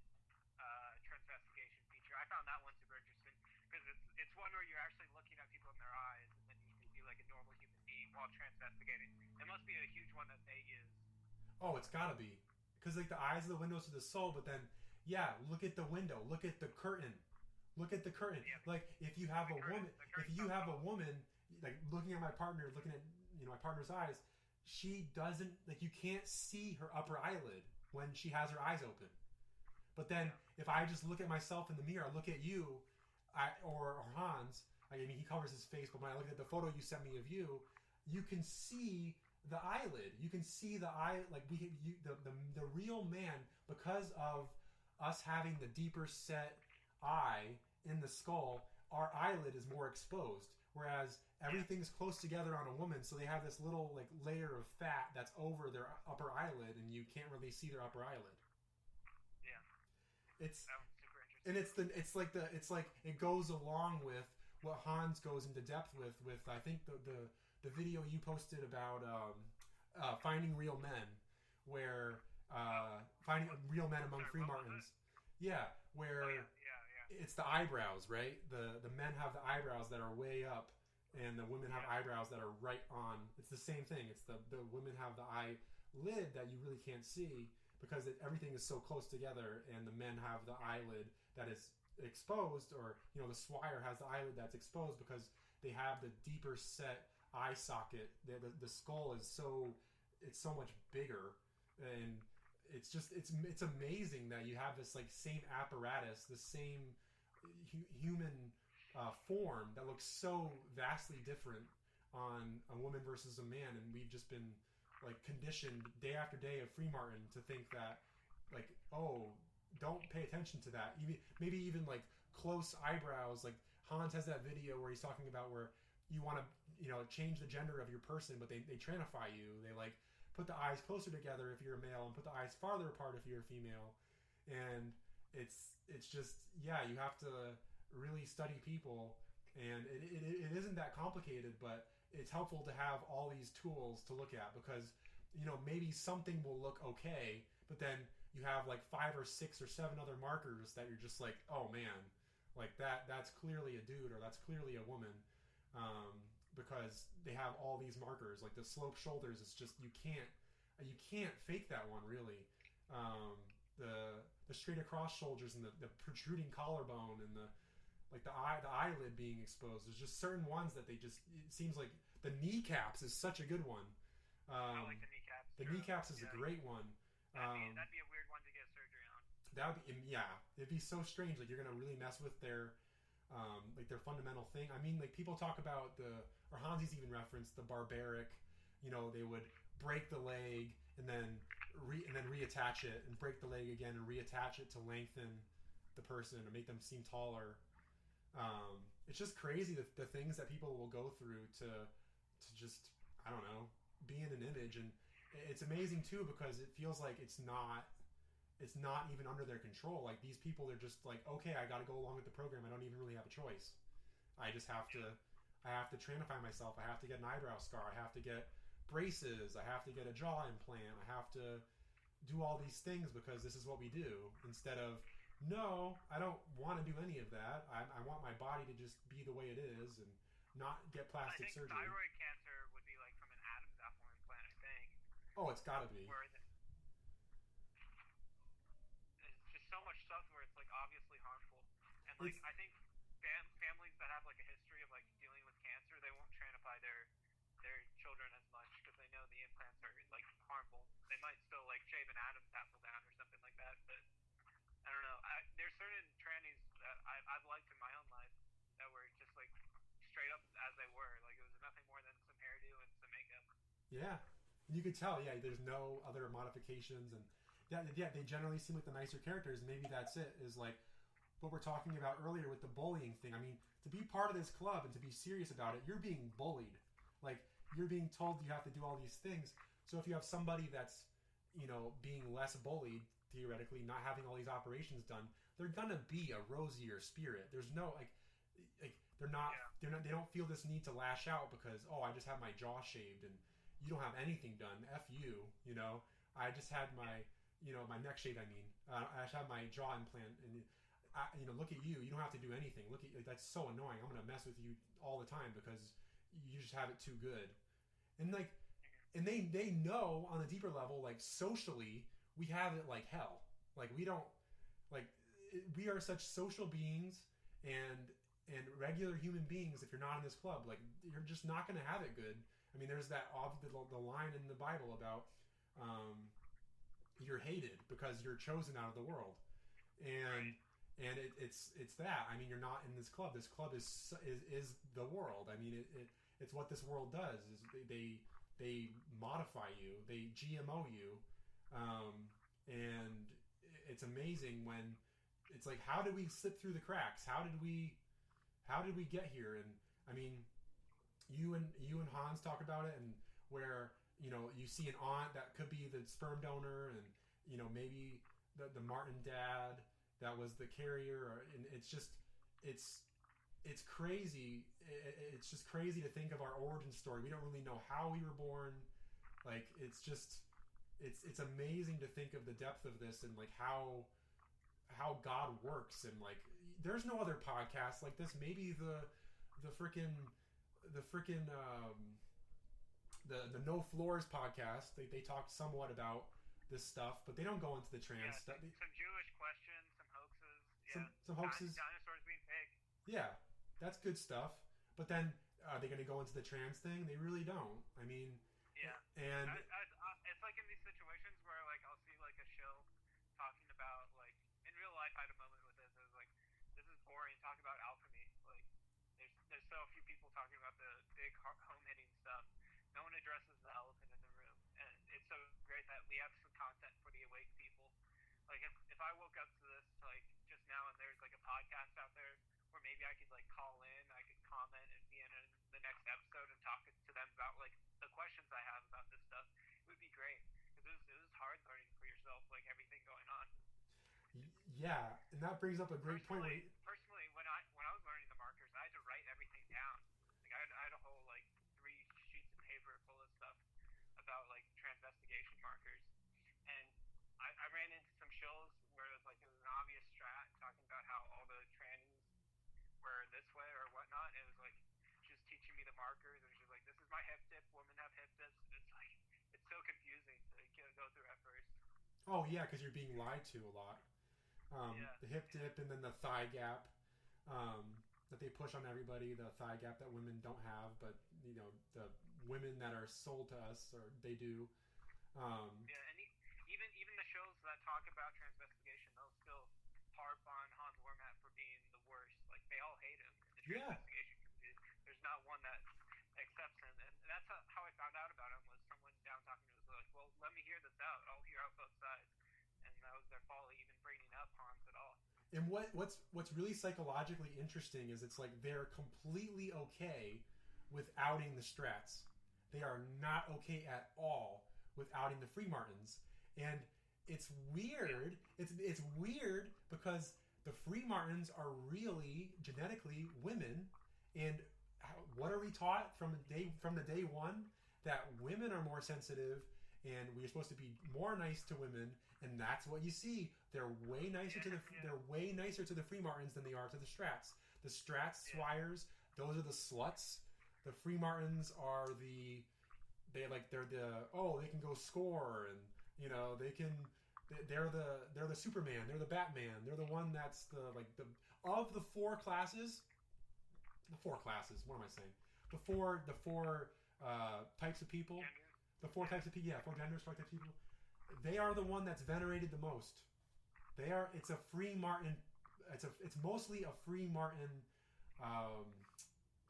S2: transvestigation feature. I found that one super interesting because it's one where you're actually looking at people in their eyes and then you can be like a normal human being while transvestigating. It must be a huge one that they use.
S1: Oh, it's gotta be, because like the eyes are the windows to the soul. But then, yeah, look at the window. Look at the curtain. Look at the curtain. Yeah. Like if you have a woman, like looking at my partner, looking at my partner's eyes, she doesn't you can't see her upper eyelid when she has her eyes open. But then if I just look at myself in the mirror, I look at you, or Hans. I mean, he covers his face, but when I look at the photo you sent me of you, you can see the eyelid. You can see the eye, like the real man, because of us having the deeper set eye in the skull, our eyelid is more exposed, whereas everything's close together on a woman, so they have this little like layer of fat that's over their upper eyelid, and you can't really see their upper eyelid. It's super interesting. And it's like it goes along with what Hans goes into depth with I think the video you posted about finding real men, where finding real men among free martins. Yeah, where it's the eyebrows, right? The men have the eyebrows that are way up, and the women have eyebrows that are right on. It's the same thing. It's the women have the eyelid that you really can't see because everything is so close together, and the men have the eyelid that is exposed, or the swire has the eyelid that's exposed because they have the deeper set eye socket. The skull is so much bigger, and it's amazing that you have this like same apparatus, the same human form that looks so vastly different on a woman versus a man, and we've just been like conditioned day after day of free martin to think that like, oh, don't pay attention to that. Maybe even like close eyebrows. Like Hans has that video where he's talking about where you want to change the gender of your person, but they tranify you. They like put the eyes closer together if you're a male and put the eyes farther apart if you're a female. And it's just, you have to really study people, and it isn't that complicated, but it's helpful to have all these tools to look at, because maybe something will look okay, but then you have like 5 or 6 or 7 other markers that you're just like, oh man, like that's clearly a dude, or that's clearly a woman, because they have all these markers. Like the sloped shoulders, it's just you can't fake that one really. The straight across shoulders and the protruding collarbone and the eyelid being exposed. There's just certain ones that it seems like the kneecaps is such a good one.
S2: I like the kneecaps.
S1: The kneecaps is a great one.
S2: That'd be a weird one to get surgery on.
S1: That would be, it'd be so strange. Like you're gonna really mess with their their fundamental thing. I mean, like people talk about or Hansi's even referenced the barbaric. They would break the leg and then reattach it, and break the leg again and reattach it to lengthen the person or make them seem taller. It's just crazy the things that people will go through to just, I don't know, be in an image. And it's amazing too, because it feels like it's not even under their control. Like these people are just like, okay, I got to go along with the program. I don't even really have a choice. I just have to tranify myself. I have to get an eyebrow scar. I have to get braces. I have to get a jaw implant. I have to do all these things because this is what we do, instead of, no, I don't want to do any of that. I want my body to just be the way it is and not get plastic surgery.
S2: I think thyroid cancer would be like from an Adam's apple implant, I think.
S1: Oh, it's got to be.
S2: There's just so much stuff where it's like obviously harmful. And like I think families that have like a history of like dealing with cancer, they won't tranify their children as much because they know the implants are like harmful. They they might still like shave an Adam's apple down or something like that. But I don't know. There's certain trannies that I've liked in my own life that were just like straight up as they were. Like it was nothing more than some hairdo and some makeup.
S1: Yeah, you could tell. Yeah, there's no other modifications, and yeah, they generally seem like the nicer characters. Maybe that's it. Is like what we're talking about earlier with the bullying thing. I mean, to be part of this club and to be serious about it, you're being bullied. Like you're being told you have to do all these things. So if you have somebody that's, being less bullied, theoretically, not having all these operations done, they're gonna be a rosier spirit. There's no like they're not they don't feel this need to lash out because I just had my jaw shaved and you don't have anything done. F you, I just had my my neck shaved. I mean, I just had my jaw implant and. Look at you. You don't have to do anything. Look at that's so annoying. I'm gonna mess with you all the time because you just have it too good. And they know on a deeper level, like socially, we have it like hell. Like we don't we are such social beings and regular human beings. If you're not in this club, like you're just not gonna have it good. I mean, there's that the line in the Bible about you're hated because you're chosen out of the world, and. And it's that. I mean, you're not in this club. This club is the world. I mean, it's what this world does. Is they modify you. They GMO you, and it's amazing when it's like, how did we slip through the cracks? How did we get here? And I mean, you and Hans talk about it, and where you see an aunt that could be the sperm donor, and maybe the Martin dad. That was the carrier, and it's crazy. It's just crazy to think of our origin story. We don't really know how we were born. Like it's amazing to think of the depth of this and like how God works, and like there's no other podcast like this. Maybe the No Floors podcast. They talked somewhat about this stuff, but they don't go into the trans stuff.
S2: Some Jewish questions.
S1: Some hoaxes.
S2: Dinosaurs being fake.
S1: Yeah, that's good stuff. But then, are they going to go into the trans thing? They really don't. I mean,
S2: yeah.
S1: And
S2: it's like in these situations where like I'll see like a show talking about like in real life. I had a moment with this. It was like, this is boring. Talk about alchemy. Like there's so few people talking about the big home hitting stuff. No one addresses the elephant in the room, and it's so great that we have some content for the awake people. Like if I woke up to this like just now and there's like a podcast out there where maybe I could like call in, I could comment and be in the next episode and talk to them about like the questions I have about this stuff, it would be great because it was hard learning for yourself like everything going on.
S1: Yeah, and that brings up a great point.
S2: Personally, when I was learning the markers, I had to write everything down. Like I had a whole like 3 sheets of paper full of stuff about like transvestigation markers, and I ran into some shows where it was an obvious strat talking about how all the trannies were this way or whatnot. And it was like she was teaching me the markers, and she's like, "This is my hip dip. Women have hip dips." And it's like it's so confusing to go through at first.
S1: Oh yeah, because you're being lied to a lot. The hip dip and then the thigh gap that they push on everybody. The thigh gap that women don't have, but the women that are sold to us or they do.
S2: Yeah, and even the shows that talk about transvestigation, they'll still harp on Hans Wormat for being the worst. Like they all hate him in the transvestigation community. There's not one that accepts him, and that's how I found out about him. Was someone down talking to us like, "Well, let me hear this out. I'll hear out both sides," and that was their fault, even bringing up Hans at all.
S1: And what's really psychologically interesting is it's like they're completely okay with outing the Strats. They are not okay at all with outing the Freemartins. And it's weird. It's weird because the Freemartins are really genetically women, and what are we taught from the day one? That women are more sensitive, and we're supposed to be more nice to women, and that's what you see. They're way nicer to the Freemartins than they are to the Strats. The Strats, Swires, those are the sluts. The Freemartins are they can go score, and they're the Superman, they're the Batman, they're the one that's of the 4 classes. The 4 classes. What am I saying? The four types of people.
S2: Genders.
S1: The 4 types of people. Yeah, 4 genders, 4 types of people. they are the one that's venerated the most. It's a free Martin. It's mostly a free Martin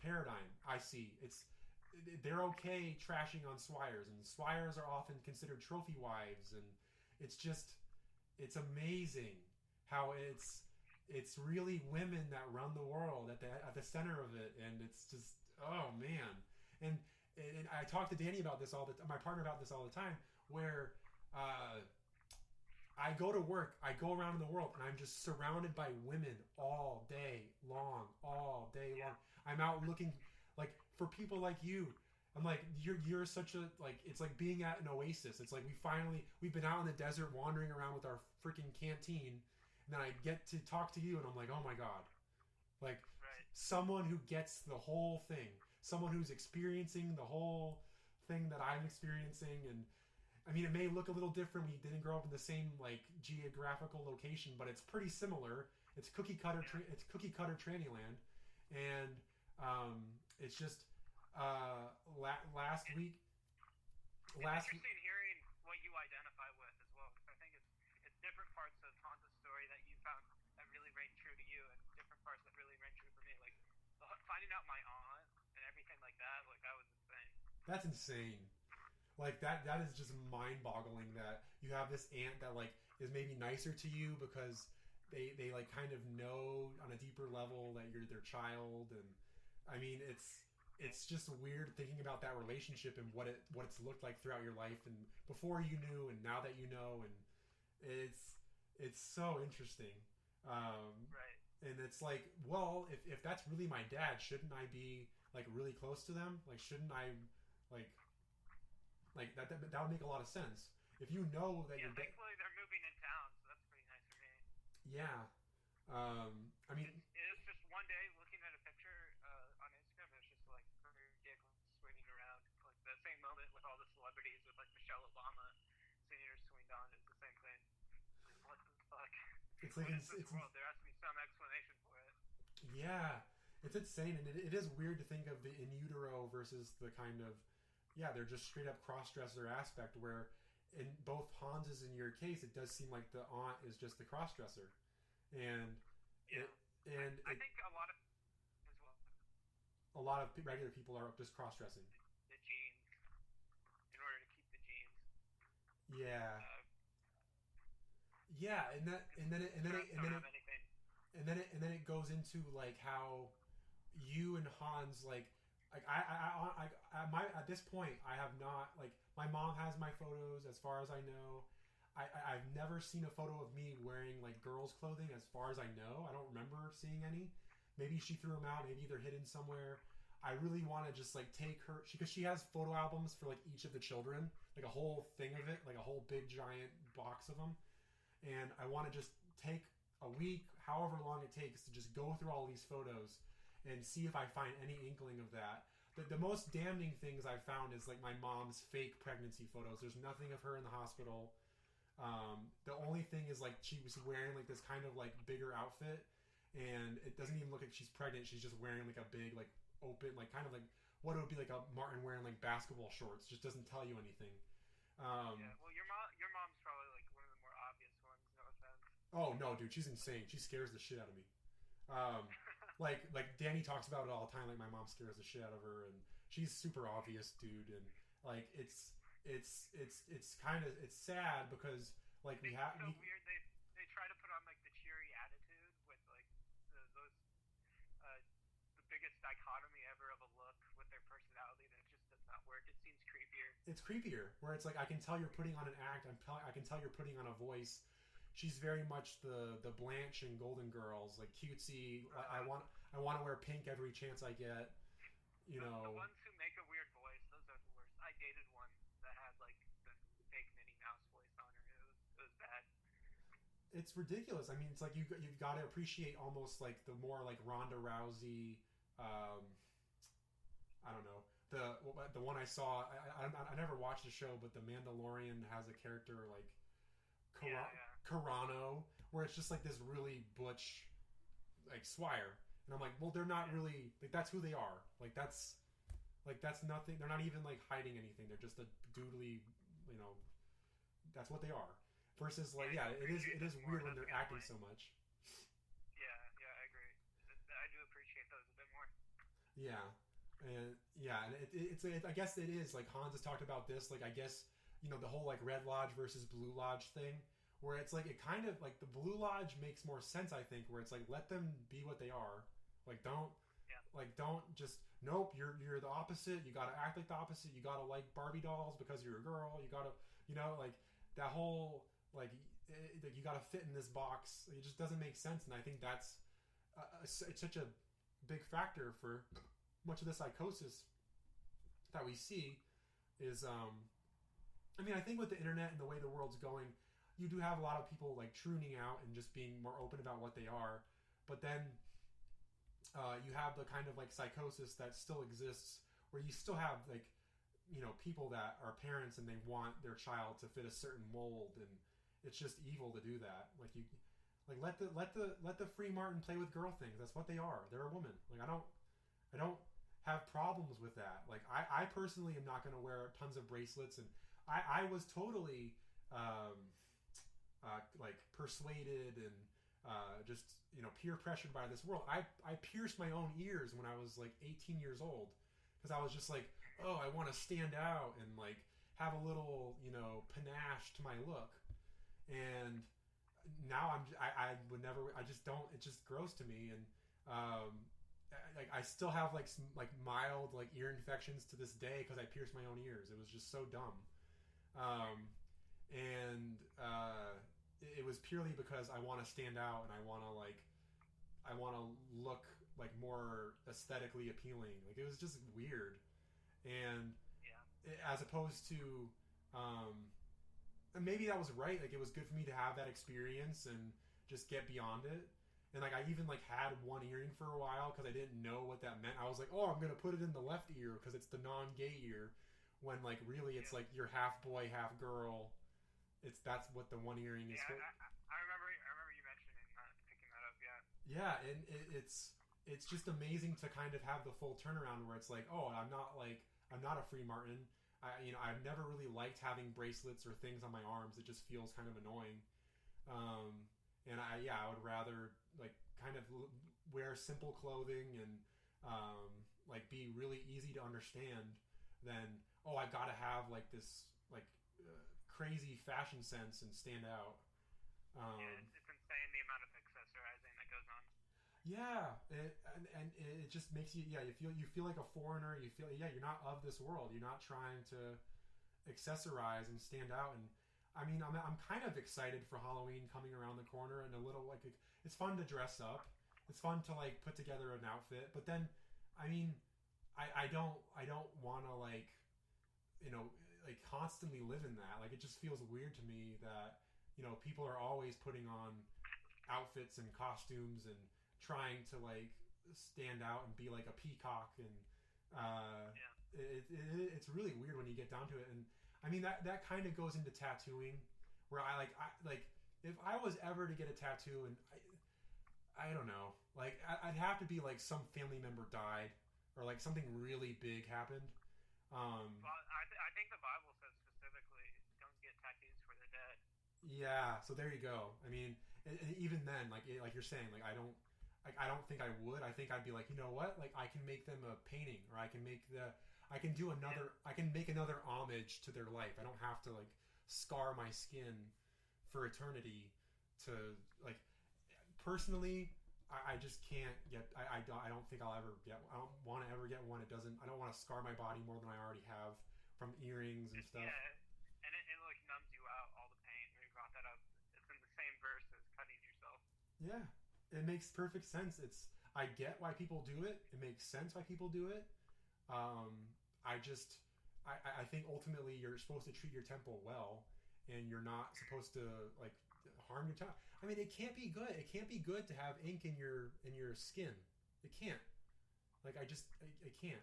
S1: paradigm. I see. They're okay trashing on swires, and swires are often considered trophy wives, and it's amazing how it's really women that run the world at the center of it, and it's just, oh man. And I talk to Danny about this my partner about this all the time, where I go to work, I go around in the world, and I'm just surrounded by women all day long. I'm out looking, like, for people like you. I'm like, you're such a, like, it's like being at an oasis. It's like we've been out in the desert wandering around with our freaking canteen, and then I get to talk to you, and I'm like, oh my god. Like, someone who gets the whole thing. Someone who's experiencing the whole thing that I'm experiencing. And I mean, it may look a little different. We didn't grow up in the same, like, geographical location, but it's pretty similar. It's cookie cutter tranny land. And it's just last week.
S2: It's interesting hearing what you identify with as well, because I think it's different parts of Hansa's story that you found that really rang true to you, and different parts that really rang true for me. Like, finding out my aunt and everything like that, like, that was insane. That's insane.
S1: Like, that is just mind-boggling that you have this aunt that, like, is maybe nicer to you because they like kind of know on a deeper level that you're their child. And I mean, it's just weird thinking about that relationship and what it's looked like throughout your life, and before you knew and now that you know. And it's so interesting.
S2: Right.
S1: And it's like, well, if that's really my dad, shouldn't I be, like, really close to them? Like, shouldn't I, like that would make a lot of sense. If you know that you're...
S2: thankfully they're moving in town, so that's pretty nice for me.
S1: Yeah. I mean...
S2: It's just one day looking at a picture on Instagram, it's just, like, very giggling, swinging around. Like, the same moment with all the celebrities, with, like, Michelle Obama seeing her swinged on, is the same thing. What the fuck?
S1: It's like...
S2: This world? There has to be some explanation for it.
S1: Yeah. It's insane, and it is weird to think of the in utero versus the kind of... Yeah, they're just straight up cross-dresser aspect, where in both Hans's and your case, it does seem like the aunt is just the cross-dresser. And
S2: I think a lot of as well.
S1: A lot of regular people are just cross-dressing.
S2: The genes, in order to keep the genes.
S1: Yeah. And then it goes into, like, how you and Hans, like at this point, I have not, like, my mom has my photos as far as I know. I've never seen a photo of me wearing, like, girls' clothing as far as I know. I don't remember seeing any. Maybe she threw them out. Maybe they're hidden somewhere. I really want to just, like, take her, because she has photo albums for, like, each of the children, like a whole thing of it, like a whole big giant box of them. And I want to just take a week, however long it takes, to just go through all these photos and see if I find any inkling of that. The most damning things I've found is, like, my mom's fake pregnancy photos. There's nothing of her in the hospital. The only thing is, like, she was wearing, like, this kind of, like, bigger outfit, and it doesn't even look like she's pregnant. She's just wearing, like, a big, like, open, like, kind of like what it would be like a Martin wearing, like, basketball shorts. Just doesn't tell you anything.
S2: Well, your mom's probably, like, one of the more obvious ones. No offense.
S1: Oh no, dude, she's insane. She scares the shit out of me. Like Danny talks about it all the time. Like, my mom scares the shit out of her, and she's super obvious, dude. And, like, it's kind of, it's sad because, like,
S2: weird. They try to put on, like, the cheery attitude with, like, those the biggest dichotomy ever of a look with their personality that just does not work. It seems creepier.
S1: It's creepier, where it's like, I can tell you're putting on an act. I can tell you're putting on a voice. She's very much the Blanche and Golden Girls, like, cutesy. I want to wear pink every chance I get. You know.
S2: The ones who make a weird voice, those are the worst. I dated one that had, like, the fake Minnie Mouse voice on her. It was bad.
S1: It's ridiculous. I mean, it's like you've got to appreciate almost, like, the more, like, Ronda Rousey. I don't know, the one I saw. I never watched the show, but The Mandalorian has a character like Carano, where it's just like this really butch, like, swire. And I'm like, well, they're not really, like, that's who they are. Like, that's nothing. They're not even, like, hiding anything. They're just a doodly, you know, that's what they are. Versus like, yeah, it is weird when they're acting so much.
S2: Yeah, I agree. I do appreciate those a bit more.
S1: Yeah, and it's I guess it is like Hans has talked about this. Like I guess the whole like Red Lodge versus Blue Lodge thing, where it's like it kind of like the Blue Lodge makes more sense. I think where it's like let them be what they are. Like don't just nope. You're the opposite. You gotta act like the opposite. You gotta like Barbie dolls because you're a girl. You gotta like that whole like you gotta fit in this box. It just doesn't make sense. And I think that's it's such a big factor for much of the psychosis that we see is I mean I think with the internet and the way the world's going, you do have a lot of people like tuning out and just being more open about what they are, but then you have the kind of like psychosis that still exists where you still have like people that are parents and they want their child to fit a certain mold, and it's just evil to do that. Like you like let the free Martin play with girl things. That's what they are. They're a woman. Like I don't have problems with that. Like I personally am not going to wear tons of bracelets, and I was totally like persuaded and just peer pressured by this world. I pierced my own ears when I was like 18 years old because I was just like, oh, I want to stand out and like have a little panache to my look. And now I would never. I just don't. It's just gross to me. And like I still have like some like mild like ear infections to this day because I pierced my own ears. It was just so dumb. It was purely because I want to stand out and I want to look like more aesthetically appealing. Like it was just weird. And as opposed to and maybe that was right. Like it was good for me to have that experience and just get beyond it. And like I even like had one earring for a while because I didn't know what that meant. I was like, oh, I'm gonna put it in the left ear because it's the non-gay ear. When like really it's like you're half boy, half girl. That's what the one earring is for.
S2: I remember you mentioning that, picking that up.
S1: Yeah, and it's just amazing to kind of have the full turnaround where it's like, oh, I'm not a free Martin. I've never really liked having bracelets or things on my arms. It just feels kind of annoying. And I would rather like kind of wear simple clothing and like be really easy to understand than I gotta have like this like crazy fashion sense and stand out.
S2: It's insane the amount of accessorizing that goes on.
S1: Yeah, and it just makes you you feel like a foreigner. You feel you're not of this world. You're not trying to accessorize and stand out. And I mean I'm kind of excited for Halloween coming around the corner, and a little like it's fun to dress up. It's fun to like put together an outfit, but then I mean I don't want to like like constantly live in that. Like it just feels weird to me that people are always putting on outfits and costumes and trying to like stand out and be like a peacock, and it's really weird when you get down to it. And I mean that kind of goes into tattooing, where I if I was ever to get a tattoo, and I don't know, like I'd have to be like some family member died or like something really big happened.
S2: Well, I think the Bible says specifically, don't get tattoos for the dead.
S1: Yeah, so there you go. I mean, and even then, like you're saying, like I don't think I would. I think I'd be like, you know what? Like I can make them a painting, or I can make I can make another homage to their life. I don't have to like scar my skin for eternity to like. Personally, I just can't get. I don't think I'll ever get. I don't want to ever get one. It doesn't. I don't want to scar my body more than I already have from earrings and stuff.
S2: Yeah, and it like numbs you out, all the pain. You brought that up. It's in the same verse as cutting yourself.
S1: Yeah, it makes perfect sense. I get why people do it. It makes sense why people do it. I think ultimately you're supposed to treat your temple well, and you're not supposed to like harm your tongue. I mean, it can't be good. It can't be good to have ink in your skin. It can't. Like I can't.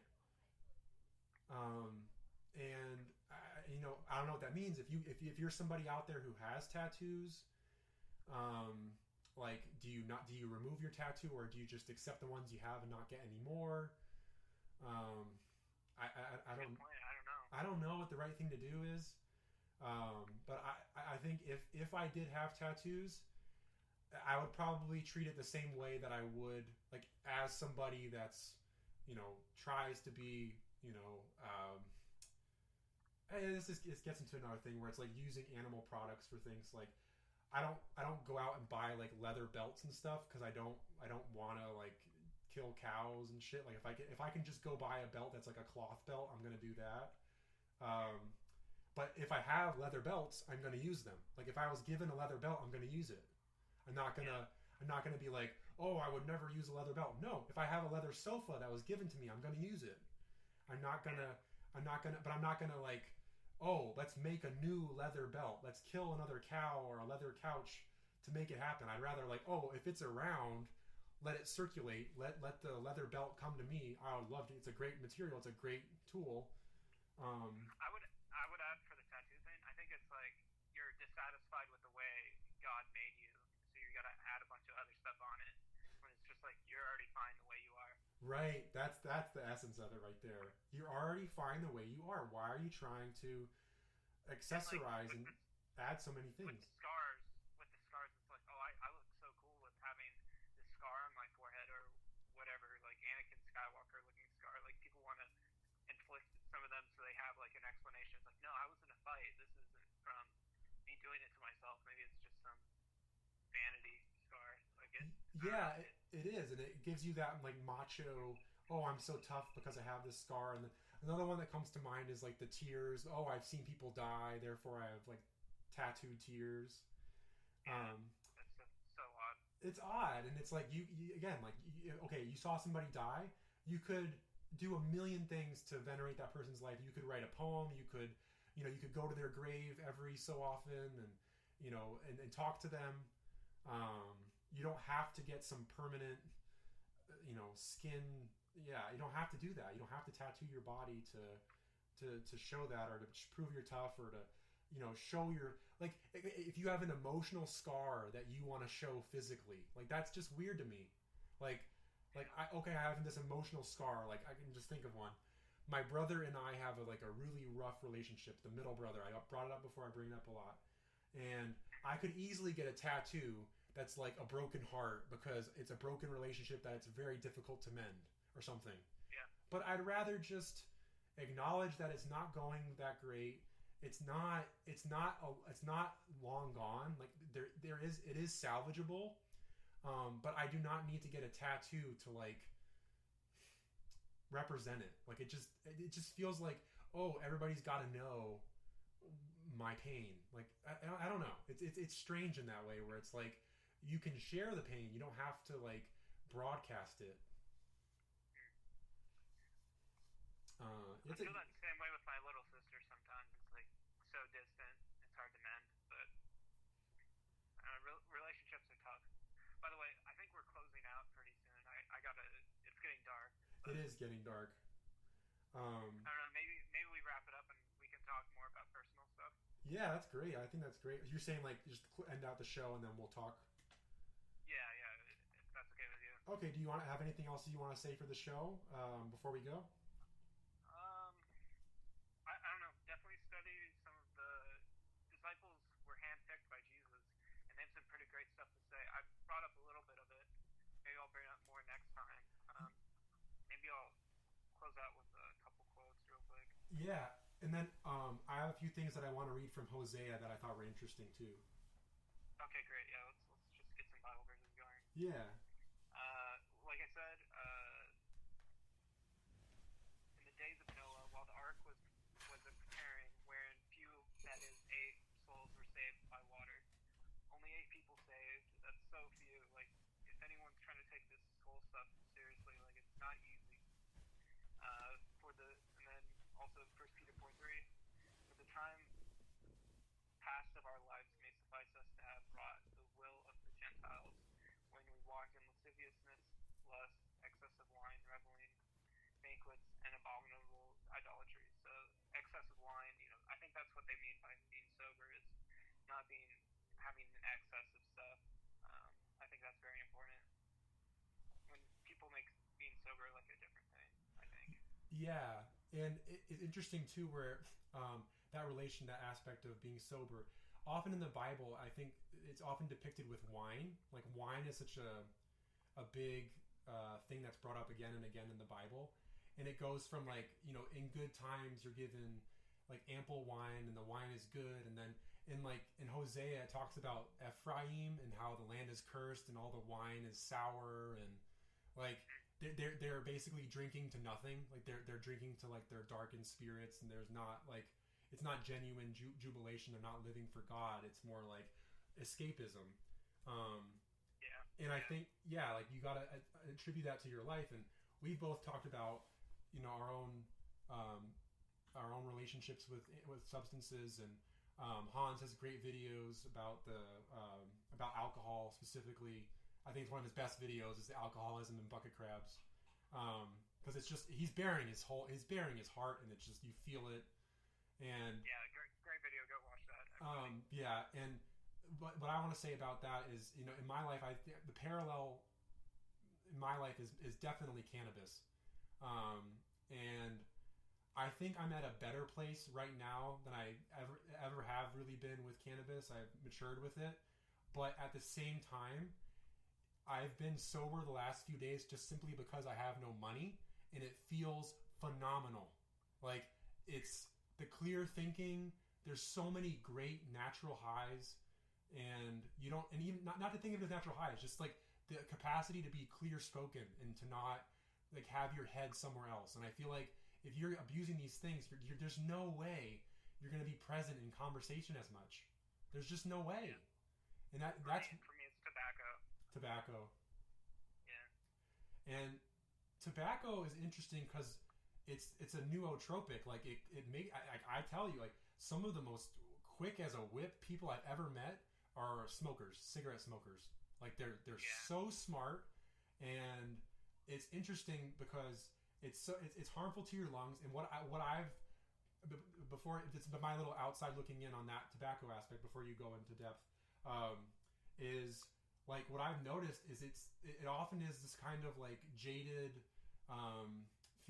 S1: And I don't know what that means. If you're somebody out there who has tattoos, like do you remove your tattoo, or do you just accept the ones you have and not get any more? I don't know. I don't know what the right thing to do is. But I think if I did have tattoos, I would probably treat it the same way that I would like as somebody that's, tries to be, this gets into another thing where it's like using animal products for things like I don't go out and buy like leather belts and stuff because I don't want to like kill cows and shit. Like if I can just go buy a belt that's like a cloth belt, I'm gonna do that. But if I have leather belts, I'm gonna use them. Like if I was given a leather belt, I'm gonna use it. I'm not gonna be like, oh, I would never use a leather belt. No, if I have a leather sofa that was given to me, I'm gonna use it. But I'm not gonna like, oh, let's make a new leather belt. Let's kill another cow or a leather couch to make it happen. I'd rather like, oh, if it's around, let it circulate. Let the leather belt come to me. I would love to. It's a great material. It's a great tool.
S2: I would add for the tattoo thing. I think it's like you're dissatisfied with the way God made you, so you got to add a bunch of other stuff on it. When it's just like you're already fine the way you are.
S1: Right. That's the essence of it right there. You're already fine the way you are. Why are you trying to accessorize and add so many things?
S2: With the scars, it's like, oh, I look so cool with having this scar on my forehead or whatever, like Anakin Skywalker looking scar. Like people want to inflict some of them so they have like an explanation. It's like, no, I was in a fight. This isn't from me doing it to myself. Maybe it's just some vanity scar. Like it.
S1: Yeah, it is, and it gives you that like macho. Oh, I'm so tough because I have this scar. And then another one that comes to mind is like the tears. Oh, I've seen people die, therefore I have like tattooed tears.
S2: Yeah, that's so odd.
S1: It's odd, and it's like you again, like okay, you saw somebody die. You could do a million things to venerate that person's life. You could write a poem. You could go to their grave every so often, and and talk to them. You don't have to get some permanent, skin. Yeah, you don't have to do that. You don't have to tattoo your body to show that, or to prove you're tough, or to show your, like, if you have an emotional scar that you want to show physically, like that's just weird to me. Like I have this emotional scar. Like I can just think of one. My brother and I have a really rough relationship. The middle brother. I brought it up before. I bring it up a lot, and I could easily get a tattoo that's like a broken heart because it's a broken relationship that it's very difficult to mend or something.
S2: Yeah.
S1: But I'd rather just acknowledge that it's not going that great. It's not long gone. Like it is salvageable. But I do not need to get a tattoo to like represent it. Like it just feels like, oh, everybody's got to know my pain. Like I don't know. It's strange in that way where it's like you can share the pain. You don't have to like broadcast it.
S2: I feel that same way with my little sister sometimes. It's like so distant. It's hard to mend, but relationships are tough. By the way, I think we're closing out pretty soon. I gotta. It's getting dark.
S1: It is getting dark.
S2: I don't know. Maybe we wrap it up and we can talk more about personal stuff.
S1: Yeah, that's great. I think that's great. You're saying like just end out the show and then we'll talk.
S2: Yeah. If that's okay with you.
S1: Okay. Do you want to have anything else you want to say for the show before we go?
S2: I don't know. Definitely study some of the disciples were handpicked by Jesus, and they have some pretty great stuff to say. I brought up a little bit of it. Maybe I'll bring up more next time. Maybe I'll close out with a couple quotes real quick.
S1: Yeah, and then I have a few things that I want to read from Hosea that I thought were interesting too.
S2: Okay, great. Yeah, let's just get some Bible verses going.
S1: Yeah.
S2: Like I said, in the days of Noah, while the ark was preparing, wherein few, that is, 8 souls were saved by water. Only 8 people saved. That's so few. Like, if anyone's trying to take this whole stuff seriously, like it's not easy. And then also 1 Peter 4:3, for the time past of our lives may suffice us to have brought the will of the Gentiles, when we walked in lasciviousness, lust, excess of wine, reveling, banquets, and abominable idolatry. So excess of wine, I think that's what they mean by being sober, is not having an excess of stuff. I think that's very important. When people make being sober like a different thing, I think.
S1: Yeah, and it's interesting too where that aspect of being sober. Often in the Bible, I think it's often depicted with wine. Like wine is such a big thing that's brought up again and again in the Bible, and it goes from like, you know, in good times you're given like ample wine and the wine is good, and then in Hosea it talks about Ephraim and how the land is cursed and all the wine is sour, and like they're basically drinking to nothing. Like they're drinking to like their darkened spirits, and there's not like, it's not genuine jubilation. They're not living for God. It's more like escapism. And I think, like you gotta attribute that to your life. And we've both talked about, you know, our own relationships with substances. And Hans has great videos about about alcohol specifically. I think it's one of his best videos is the alcoholism and bucket crabs, because it's just he's bearing his heart, and it's just you feel it. And
S2: great video. Go watch that.
S1: And what I want to say about that is, you know, in my life, the parallel in my life is definitely cannabis, and I think I'm at a better place right now than I ever have really been with cannabis. I've matured with it, but at the same time, I've been sober the last few days just simply because I have no money, and it feels phenomenal. Like, it's the clear thinking. There's so many great natural highs, and you don't, and even not to think of it as natural highs, just like the capacity to be clear spoken and to not like have your head somewhere else. And I feel like if you're abusing these things, there's no way you're going to be present in conversation as much. There's just no way. And that's
S2: for me it's tobacco.
S1: Yeah. And tobacco is interesting because it's a nootropic. Like I tell you, like some of the most quick as a whip people I've ever met are cigarette smokers. Like they're so smart, and it's interesting because it's harmful to your lungs. And what I've before it's my little outside looking in on that tobacco aspect before you go into depth, is like what I've noticed is it often is this kind of like jaded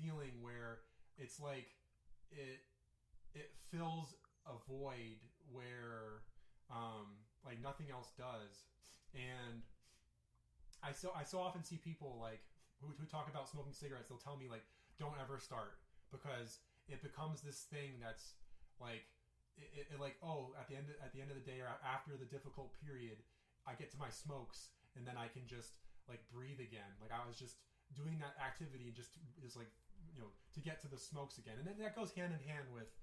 S1: feeling where it's like it fills a void where like nothing else does. And I so often see people like who talk about smoking cigarettes. They'll tell me like, don't ever start, because it becomes this thing that's like it like, oh, at the end of the day or after the difficult period, I get to my smokes and then I can just like breathe again. Like I was just doing that activity just like, you know, to get to the smokes again. And then that goes hand in hand with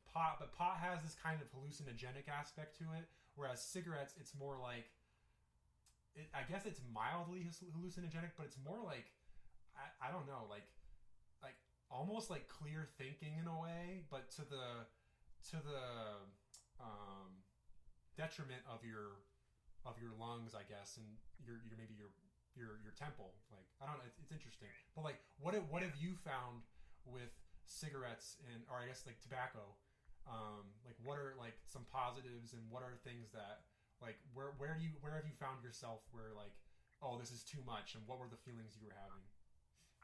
S1: pot, but pot has this kind of hallucinogenic aspect to it, whereas cigarettes, it's more like I guess it's mildly hallucinogenic, but it's more like I don't know, like almost like clear thinking in a way, but to the detriment of your lungs, I guess, and your maybe your temple. Like I don't know, it's interesting. But like what have you found with cigarettes or I guess like tobacco? Like what are like some positives, and what are things that like where have you found yourself where like, oh, this is too much, and what were the feelings you were having?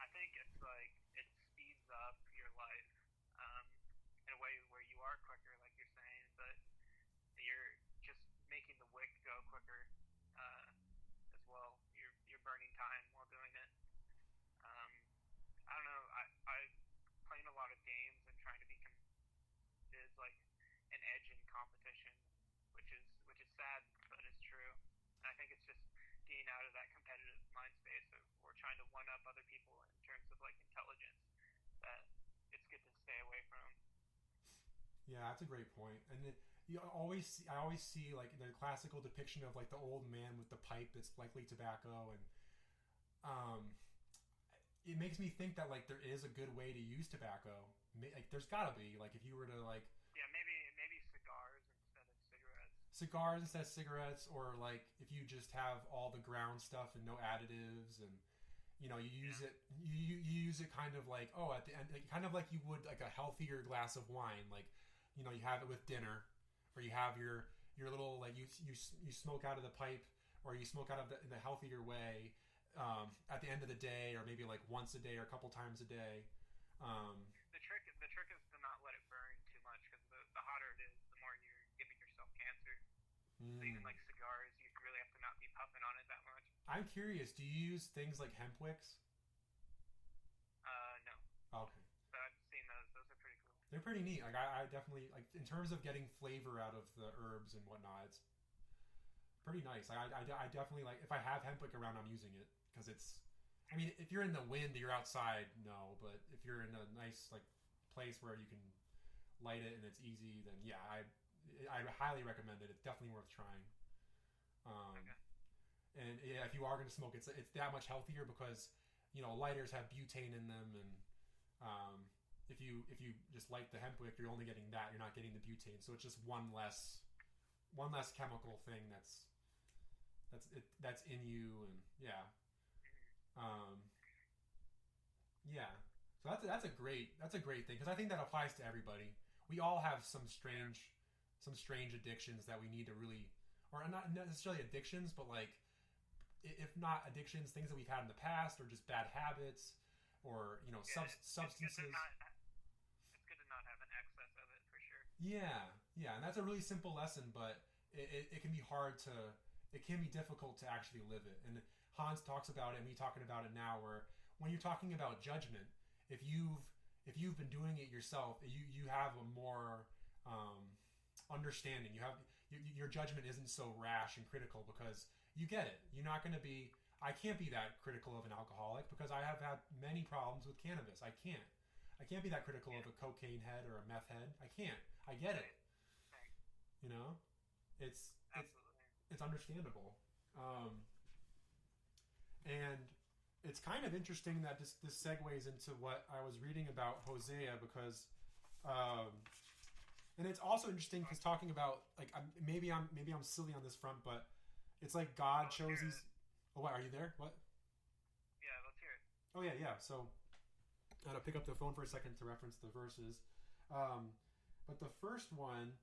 S2: I think it's like it speeds up your life in a way where you are quicker, like you're saying, but you're just making the wick go quicker as well. You're burning time while doing it. I don't know. I playing a lot of games and trying to be is like an edge in competition, which is sad, but it's true. And I think it's just getting out of that competitive mind space of we're trying to one up other people in terms of like intelligence that it's good to stay away from.
S1: Yeah, that's a great point. And I always see like the classical depiction of like the old man with the pipe that's likely tobacco, and it makes me think that like there is a good way to use tobacco. Like there's gotta be, like if you were to like
S2: maybe cigars instead of cigarettes,
S1: or like if you just have all the ground stuff and no additives, and you know you use it you use it kind of like, oh, at the end, like, kind of like you would like a healthier glass of wine. Like, you know, you have it with dinner, or you have your little like you smoke out of the pipe, or you smoke out of in the healthier way at the end of the day, or maybe like once a day or a couple times a day.
S2: The trick is to not let it burn too much, because So even like cigars, you really have to not be puffing on it that much.
S1: I'm curious, do you use things like hemp wicks?
S2: No.
S1: Okay.
S2: But I've seen those. Those are pretty cool.
S1: They're pretty neat. Like I definitely like in terms of getting flavor out of the herbs and whatnot. It's pretty nice. I definitely like if I have hemp wick around, I'm using it because it's. I mean, if you're in the wind, you're outside, no. But if you're in a nice like place where you can light it and it's easy, then yeah, I highly recommend it. It's definitely worth trying.
S2: Okay.
S1: And yeah, if you are going to smoke, it's that much healthier because lighters have butane in them, and if you just light the hemp wick, you're only getting that. You're not getting the butane, so it's just one less chemical thing that's in you, and yeah. Yeah. So that's a great thing because I think that applies to everybody. We all have some strange addictions that we need to really, or not necessarily addictions, but like if not addictions, things that we've had in the past, or just bad habits, or substances.
S2: It's good to not have an excess of it for sure.
S1: Yeah, and that's a really simple lesson, but it can be difficult to actually live it. And Hans talks about it, and we talking about it now, where when you're talking about judgment, if you've been doing it yourself, you have a more understanding. You have your judgment isn't so rash and critical because you get it. You're not going to be. I can't be that critical of an alcoholic because I have had many problems with cannabis. I can't be that critical of a cocaine head or a meth head. I can't. I get it. It's understandable. And it's kind of interesting that this segues into what I was reading about Hosea because, and it's also interesting because talking about like maybe I'm silly on this front, but it's like God chose these. Oh, what, are you there? What?
S2: Yeah, let's hear it.
S1: Oh yeah. So I had to pick up the phone for a second to reference the verses, but the first one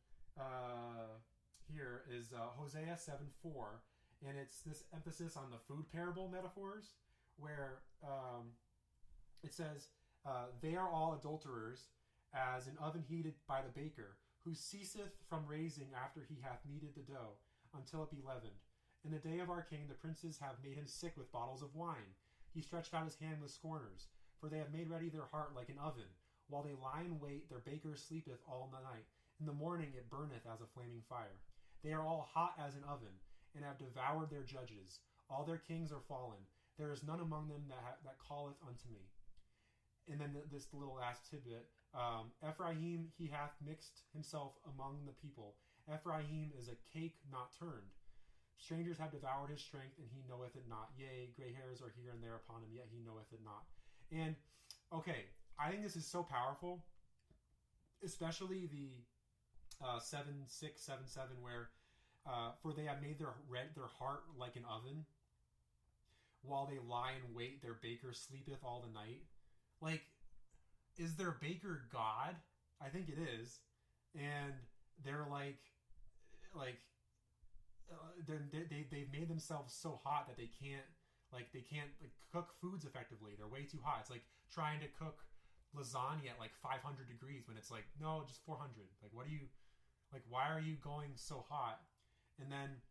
S1: here is Hosea 7:4, and it's this emphasis on the food parable metaphors, where it says, "They are all adulterers, as an oven heated by the baker, who ceaseth from raising after he hath kneaded the dough, until it be leavened. In the day of our king, the princes have made him sick with bottles of wine. He stretched out his hand with scorners, for they have made ready their heart like an oven. While they lie in wait, their baker sleepeth all the night. In the morning it burneth as a flaming fire. They are all hot as an oven, and have devoured their judges. All their kings are fallen. There is none among them that calleth unto me." And then this little last tidbit. Ephraim, he hath mixed himself among the people. Ephraim is a cake not turned. Strangers have devoured his strength, and he knoweth it not. Yea, gray hairs are here and there upon him, yet he knoweth it not. And, okay, I think this is so powerful, especially the 7:6, 7:7, where for they have made their heart like an oven. While they lie in wait, their baker sleepeth all the night. Like, is their baker God? I think it is. And they're they've made themselves so hot that they can't cook foods effectively. They're way too hot. It's like trying to cook lasagna at like 500 degrees when it's like, no, just 400. Like, why are you going so hot? And then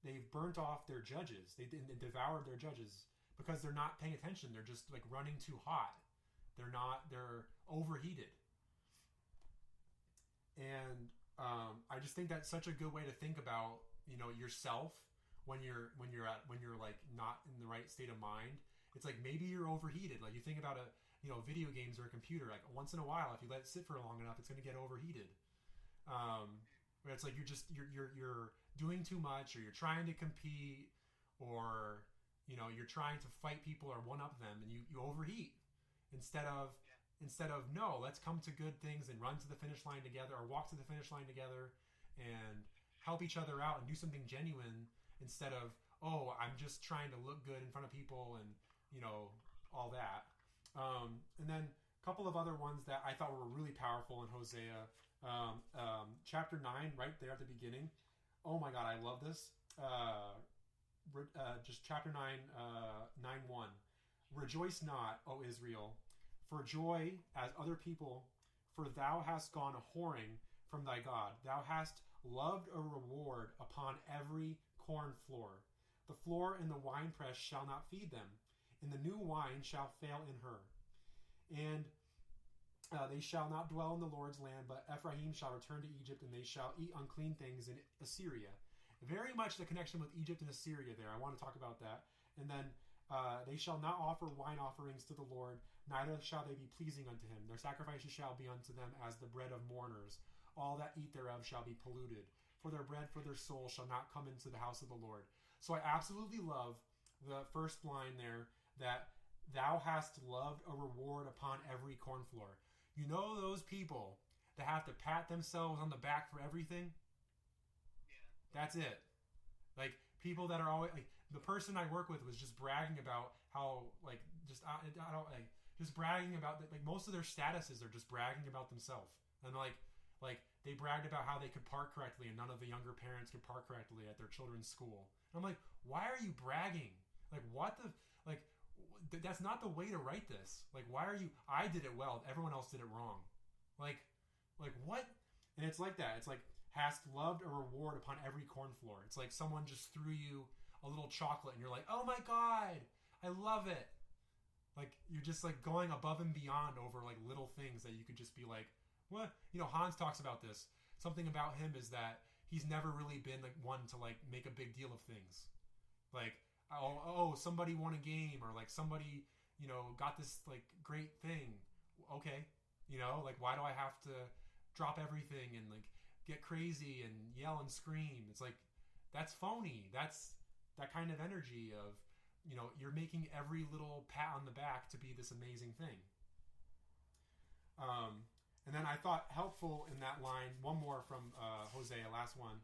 S1: they've burnt off their judges. They devoured their judges because they're not paying attention. They're just like running too hot. They're overheated. And I just think that's such a good way to think about, yourself when you're like not in the right state of mind. It's like maybe you're overheated. Like you think about video games or a computer. Like once in a while, if you let it sit for long enough, it's going to get overheated. Where it's like you're doing too much, or you're trying to compete, or you're trying to fight people or one up them, and you overheat instead of no, let's come to good things and run to the finish line together, or walk to the finish line together and help each other out and do something genuine instead of, oh, I'm just trying to look good in front of people and all that. And then a couple of other ones that I thought were really powerful in Hosea. Chapter 9, right there at the beginning. Oh my God, I love this. Just chapter 9, 9:1. "Rejoice not, O Israel, for joy as other people, for thou hast gone a whoring from thy God. Thou hast loved a reward upon every corn floor. The floor and the winepress shall not feed them, and the new wine shall fail in her. And they shall not dwell in the Lord's land, but Ephraim shall return to Egypt, and they shall eat unclean things in Assyria. Very much the connection with Egypt and Assyria there. I want to talk about that. And then they shall not offer wine offerings to the Lord, neither shall they be pleasing unto him. Their sacrifices shall be unto them as the bread of mourners. All that eat thereof shall be polluted. For their bread for their soul shall not come into the house of the Lord. So I absolutely love the first line there, that thou hast loved a reward upon every corn floor. You know those people that have to pat themselves on the back for everything?
S2: Yeah.
S1: That's it. Like, people that are always, like, the person I work with was just bragging about how, like, just, I don't, like, just bragging about, like, most of their statuses are just bragging about themselves. And, like, they bragged about how they could park correctly and none of the younger parents could park correctly at their children's school. And I'm like, why are you bragging? Like, what the, like, that's not the way to write this. Like, why are you, I did it well, everyone else did it wrong. Like, what? And it's like that. It's like, hast loved a reward upon every corn floor. It's like someone just threw you a little chocolate and you're like, oh my God, I love it. Like, you're just like going above and beyond over like little things that you could just be like, what? You know, Hans talks about this. Something about him is that he's never really been like one to like make a big deal of things. Like, oh, somebody won a game, or like somebody, you know, got this like great thing. Okay. You know, like, why do I have to drop everything and like get crazy and yell and scream? It's like, that's phony. That's that kind of energy of, you know, you're making every little pat on the back to be this amazing thing. And then I thought helpful in that line, one more from Hosea, last one,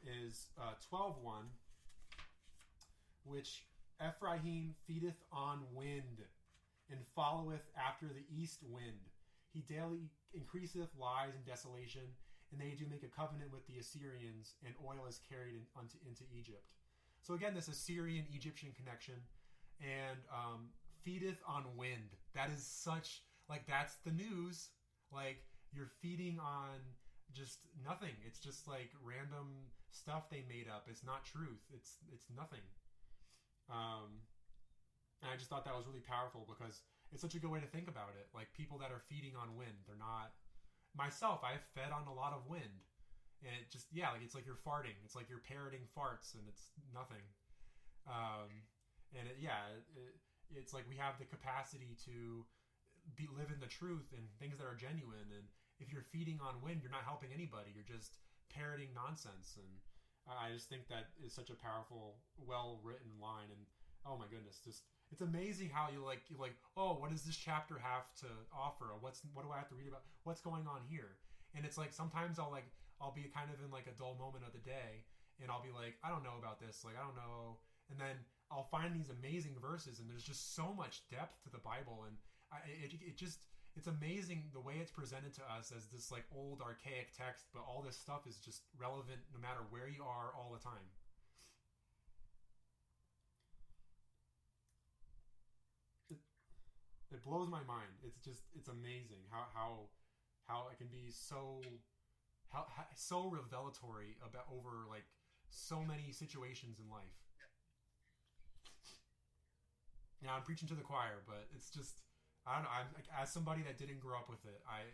S1: is 12:1, which Ephraim feedeth on wind, and followeth after the east wind. He daily increaseth lies and desolation, and they do make a covenant with the Assyrians, and oil is carried into Egypt. So again, this Assyrian-Egyptian connection, and feedeth on wind. That is such, like, that's the news. Like, you're feeding on just nothing. It's just like random stuff they made up. It's not truth. It's nothing. And I just thought that was really powerful because it's such a good way to think about it. Like, people that are feeding on wind, they're not. Myself, I've fed on a lot of wind, and it just, yeah, like, it's like you're farting. It's like you're parroting farts, and it's nothing. And it's like we have the capacity to live in the truth and things that are genuine. And if you're feeding on wind, you're not helping anybody. You're just parroting nonsense. And I just think that is such a powerful, well-written line. And oh my goodness, just, it's amazing how you're like, oh, what does this chapter have to offer? What do I have to read about? What's going on here? And it's like, sometimes I'll be kind of in like a dull moment of the day, and I'll be like, I don't know about this. Like, I don't know. And then I'll find these amazing verses, and there's just so much depth to the Bible. And it's amazing the way it's presented to us as this like old archaic text, but all this stuff is just relevant no matter where you are all the time. It blows my mind. It's amazing how it can be so revelatory about over like so many situations in life. Now I'm preaching to the choir, but it's just, I don't know. I'm like, as somebody that didn't grow up with it, I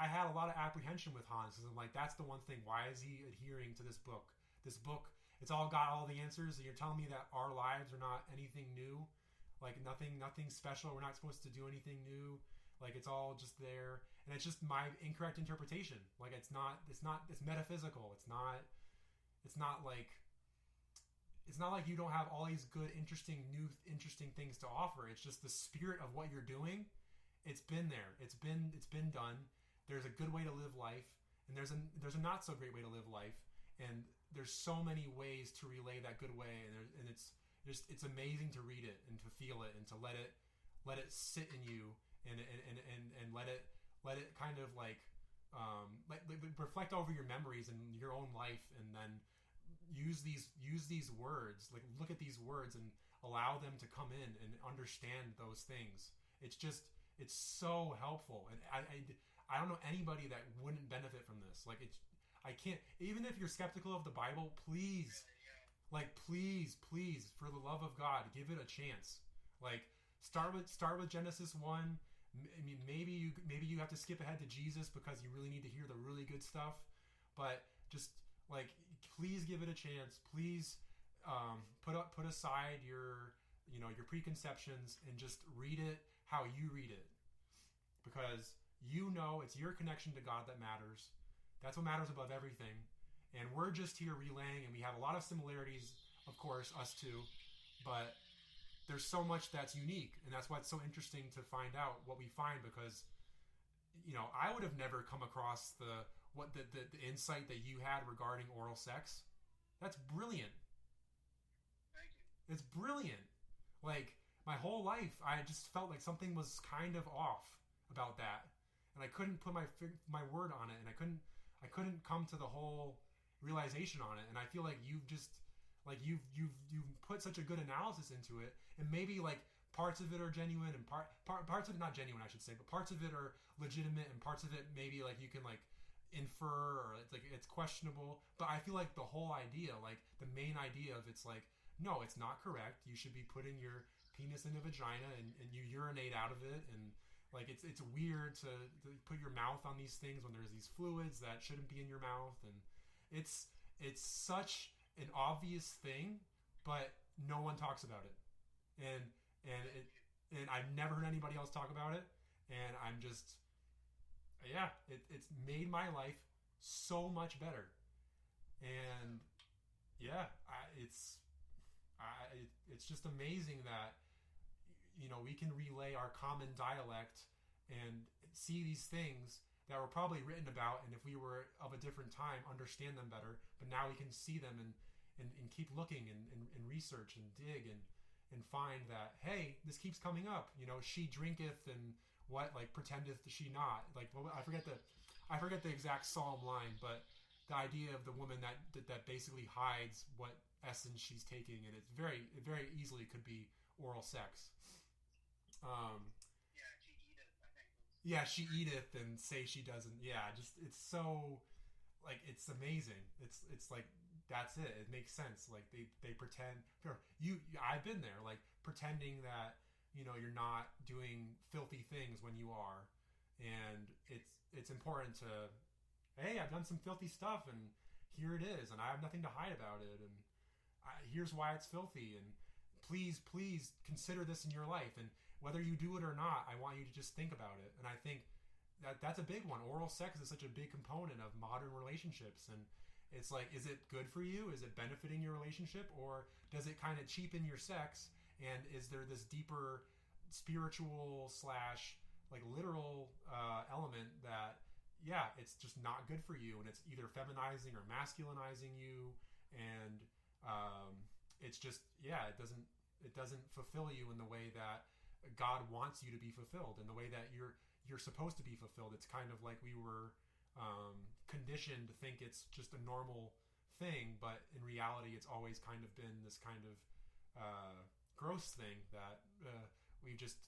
S1: had a lot of apprehension with Hans, because I'm like, that's the one thing. Why is he adhering to this book? This book, it's all got all the answers, and you're telling me that our lives are not anything new, like nothing special. We're not supposed to do anything new. Like, it's all just there, and it's just my incorrect interpretation. Like, it's metaphysical. It's not like you don't have all these good, interesting things to offer. It's just the spirit of what you're doing. It's been there. It's been done. There's a good way to live life, and there's a not so great way to live life, and there's so many ways to relay that good way, and it's amazing to read it and to feel it and to let it sit in you and let it kind of like reflect over your memories and your own life, and then use these words, like look at these words and allow them to come in and understand those things. It's so helpful. And I don't know anybody that wouldn't benefit from this. Like, I can't, even if you're skeptical of the Bible, please, like, please, for the love of God, give it a chance. Like, start with Genesis 1. I mean, maybe you have to skip ahead to Jesus because you really need to hear the really good stuff. But just, like, please give it a chance. Please put aside your preconceptions and just read it how you read it. Because it's your connection to God that matters. That's what matters above everything. And we're just here relaying, and we have a lot of similarities, of course, us two. But there's so much that's unique, and that's why it's so interesting to find out what we find, because I would have never come across the insight that you had regarding oral sex. That's brilliant.
S2: Thank you.
S1: It's brilliant. Like, my whole life I just felt like something was kind of off about that, and I couldn't put my word on it, and I couldn't come to the whole realization on it. And I feel like you've you've put such a good analysis into it, and maybe like parts of it are genuine and parts of it not genuine, I should say, but parts of it are legitimate, and parts of it maybe like you can like infer, or it's questionable. But I feel like the whole idea, like the main idea of it's like, no, it's not correct. You should be putting your penis in a vagina and you urinate out of it, and like it's weird to put your mouth on these things when there's these fluids that shouldn't be in your mouth, and it's such an obvious thing, but no one talks about it, and I've never heard anybody else talk about it, and I'm just, it's made my life so much better, and it's just amazing that we can relay our common dialect and see these things that were probably written about, and if we were of a different time, understand them better. But now we can see them and keep looking and research and dig and find that, hey, this keeps coming up. She drinketh and what, like, pretendeth she not. Like, I forget the exact psalm line, but the idea of the woman that basically hides what essence she's taking, and it's very, very easily could be oral sex. Yeah, she eateth and say she doesn't. Yeah, just it's so, like, it's amazing. It's like, that's it. It makes sense. Like they pretend. I've been there, like pretending that you're not doing filthy things when you are, and it's important to, hey, I've done some filthy stuff, and here it is, and I have nothing to hide about it, and here's why it's filthy, and please consider this in your life, and whether you do it or not, I want you to just think about it. And I think that's a big one. Oral sex is such a big component of modern relationships, and it's like, is it good for you? Is it benefiting your relationship, or does it kind of cheapen your sex? And is there this deeper spiritual / like literal element that, it's just not good for you, and it's either feminizing or masculinizing you, and it's just, it doesn't fulfill you in the way that God wants you to be fulfilled, in the way that you're supposed to be fulfilled. It's kind of like we were conditioned to think it's just a normal thing, but in reality it's always kind of been this kind of gross thing that we just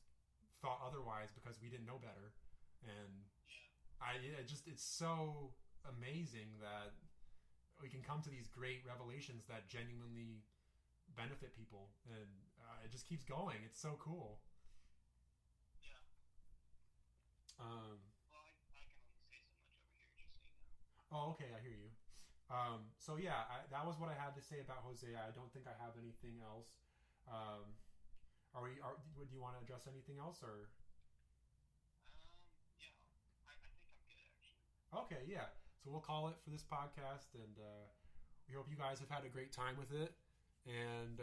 S1: thought otherwise because we didn't know better. And it's so amazing that we can come to these great revelations that genuinely benefit people, and it just keeps going. It's so cool.
S2: Well, I can only say so much over here, just so you know.
S1: Oh, okay, I hear you. So that was what I had to say about Hosea. I don't think I have anything else. Do you want to address anything else, or?
S2: Yeah, I think I'm good, actually.
S1: Okay, yeah. So we'll call it for this podcast, and we hope you guys have had a great time with it. And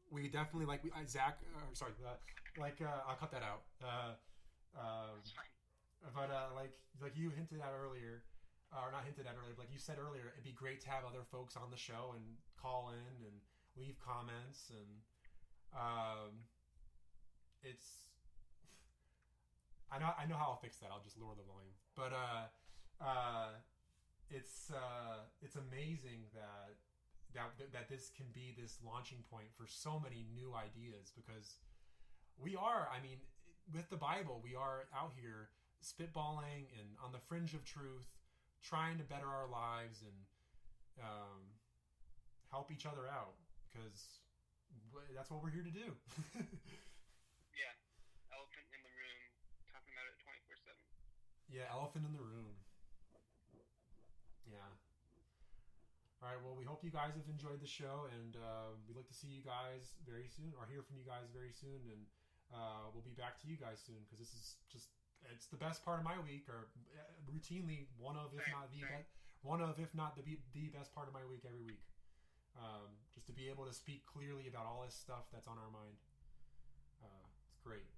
S1: we definitely, like, Zach. I'll cut that out. But like you hinted at earlier, or not hinted at earlier, but like you said earlier, it'd be great to have other folks on the show and call in and leave comments, and I know how I'll fix that. I'll just lower the volume. But it's amazing that this can be this launching point for so many new ideas, because we are, I mean, with the Bible, we are out here spitballing and on the fringe of truth, trying to better our lives and help each other out, because that's what we're here to do.
S2: Yeah, elephant in the room, talking about it 24/7.
S1: Yeah, elephant in the room. Yeah. All right, well, we hope you guys have enjoyed the show, and we look to see you guys very soon, or hear from you guys very soon, and we'll be back to you guys soon, because this is just, it's the best part of my week, or routinely one of, if not the best part of my week every week. Just to be able to speak clearly about all this stuff that's on our mind. It's great.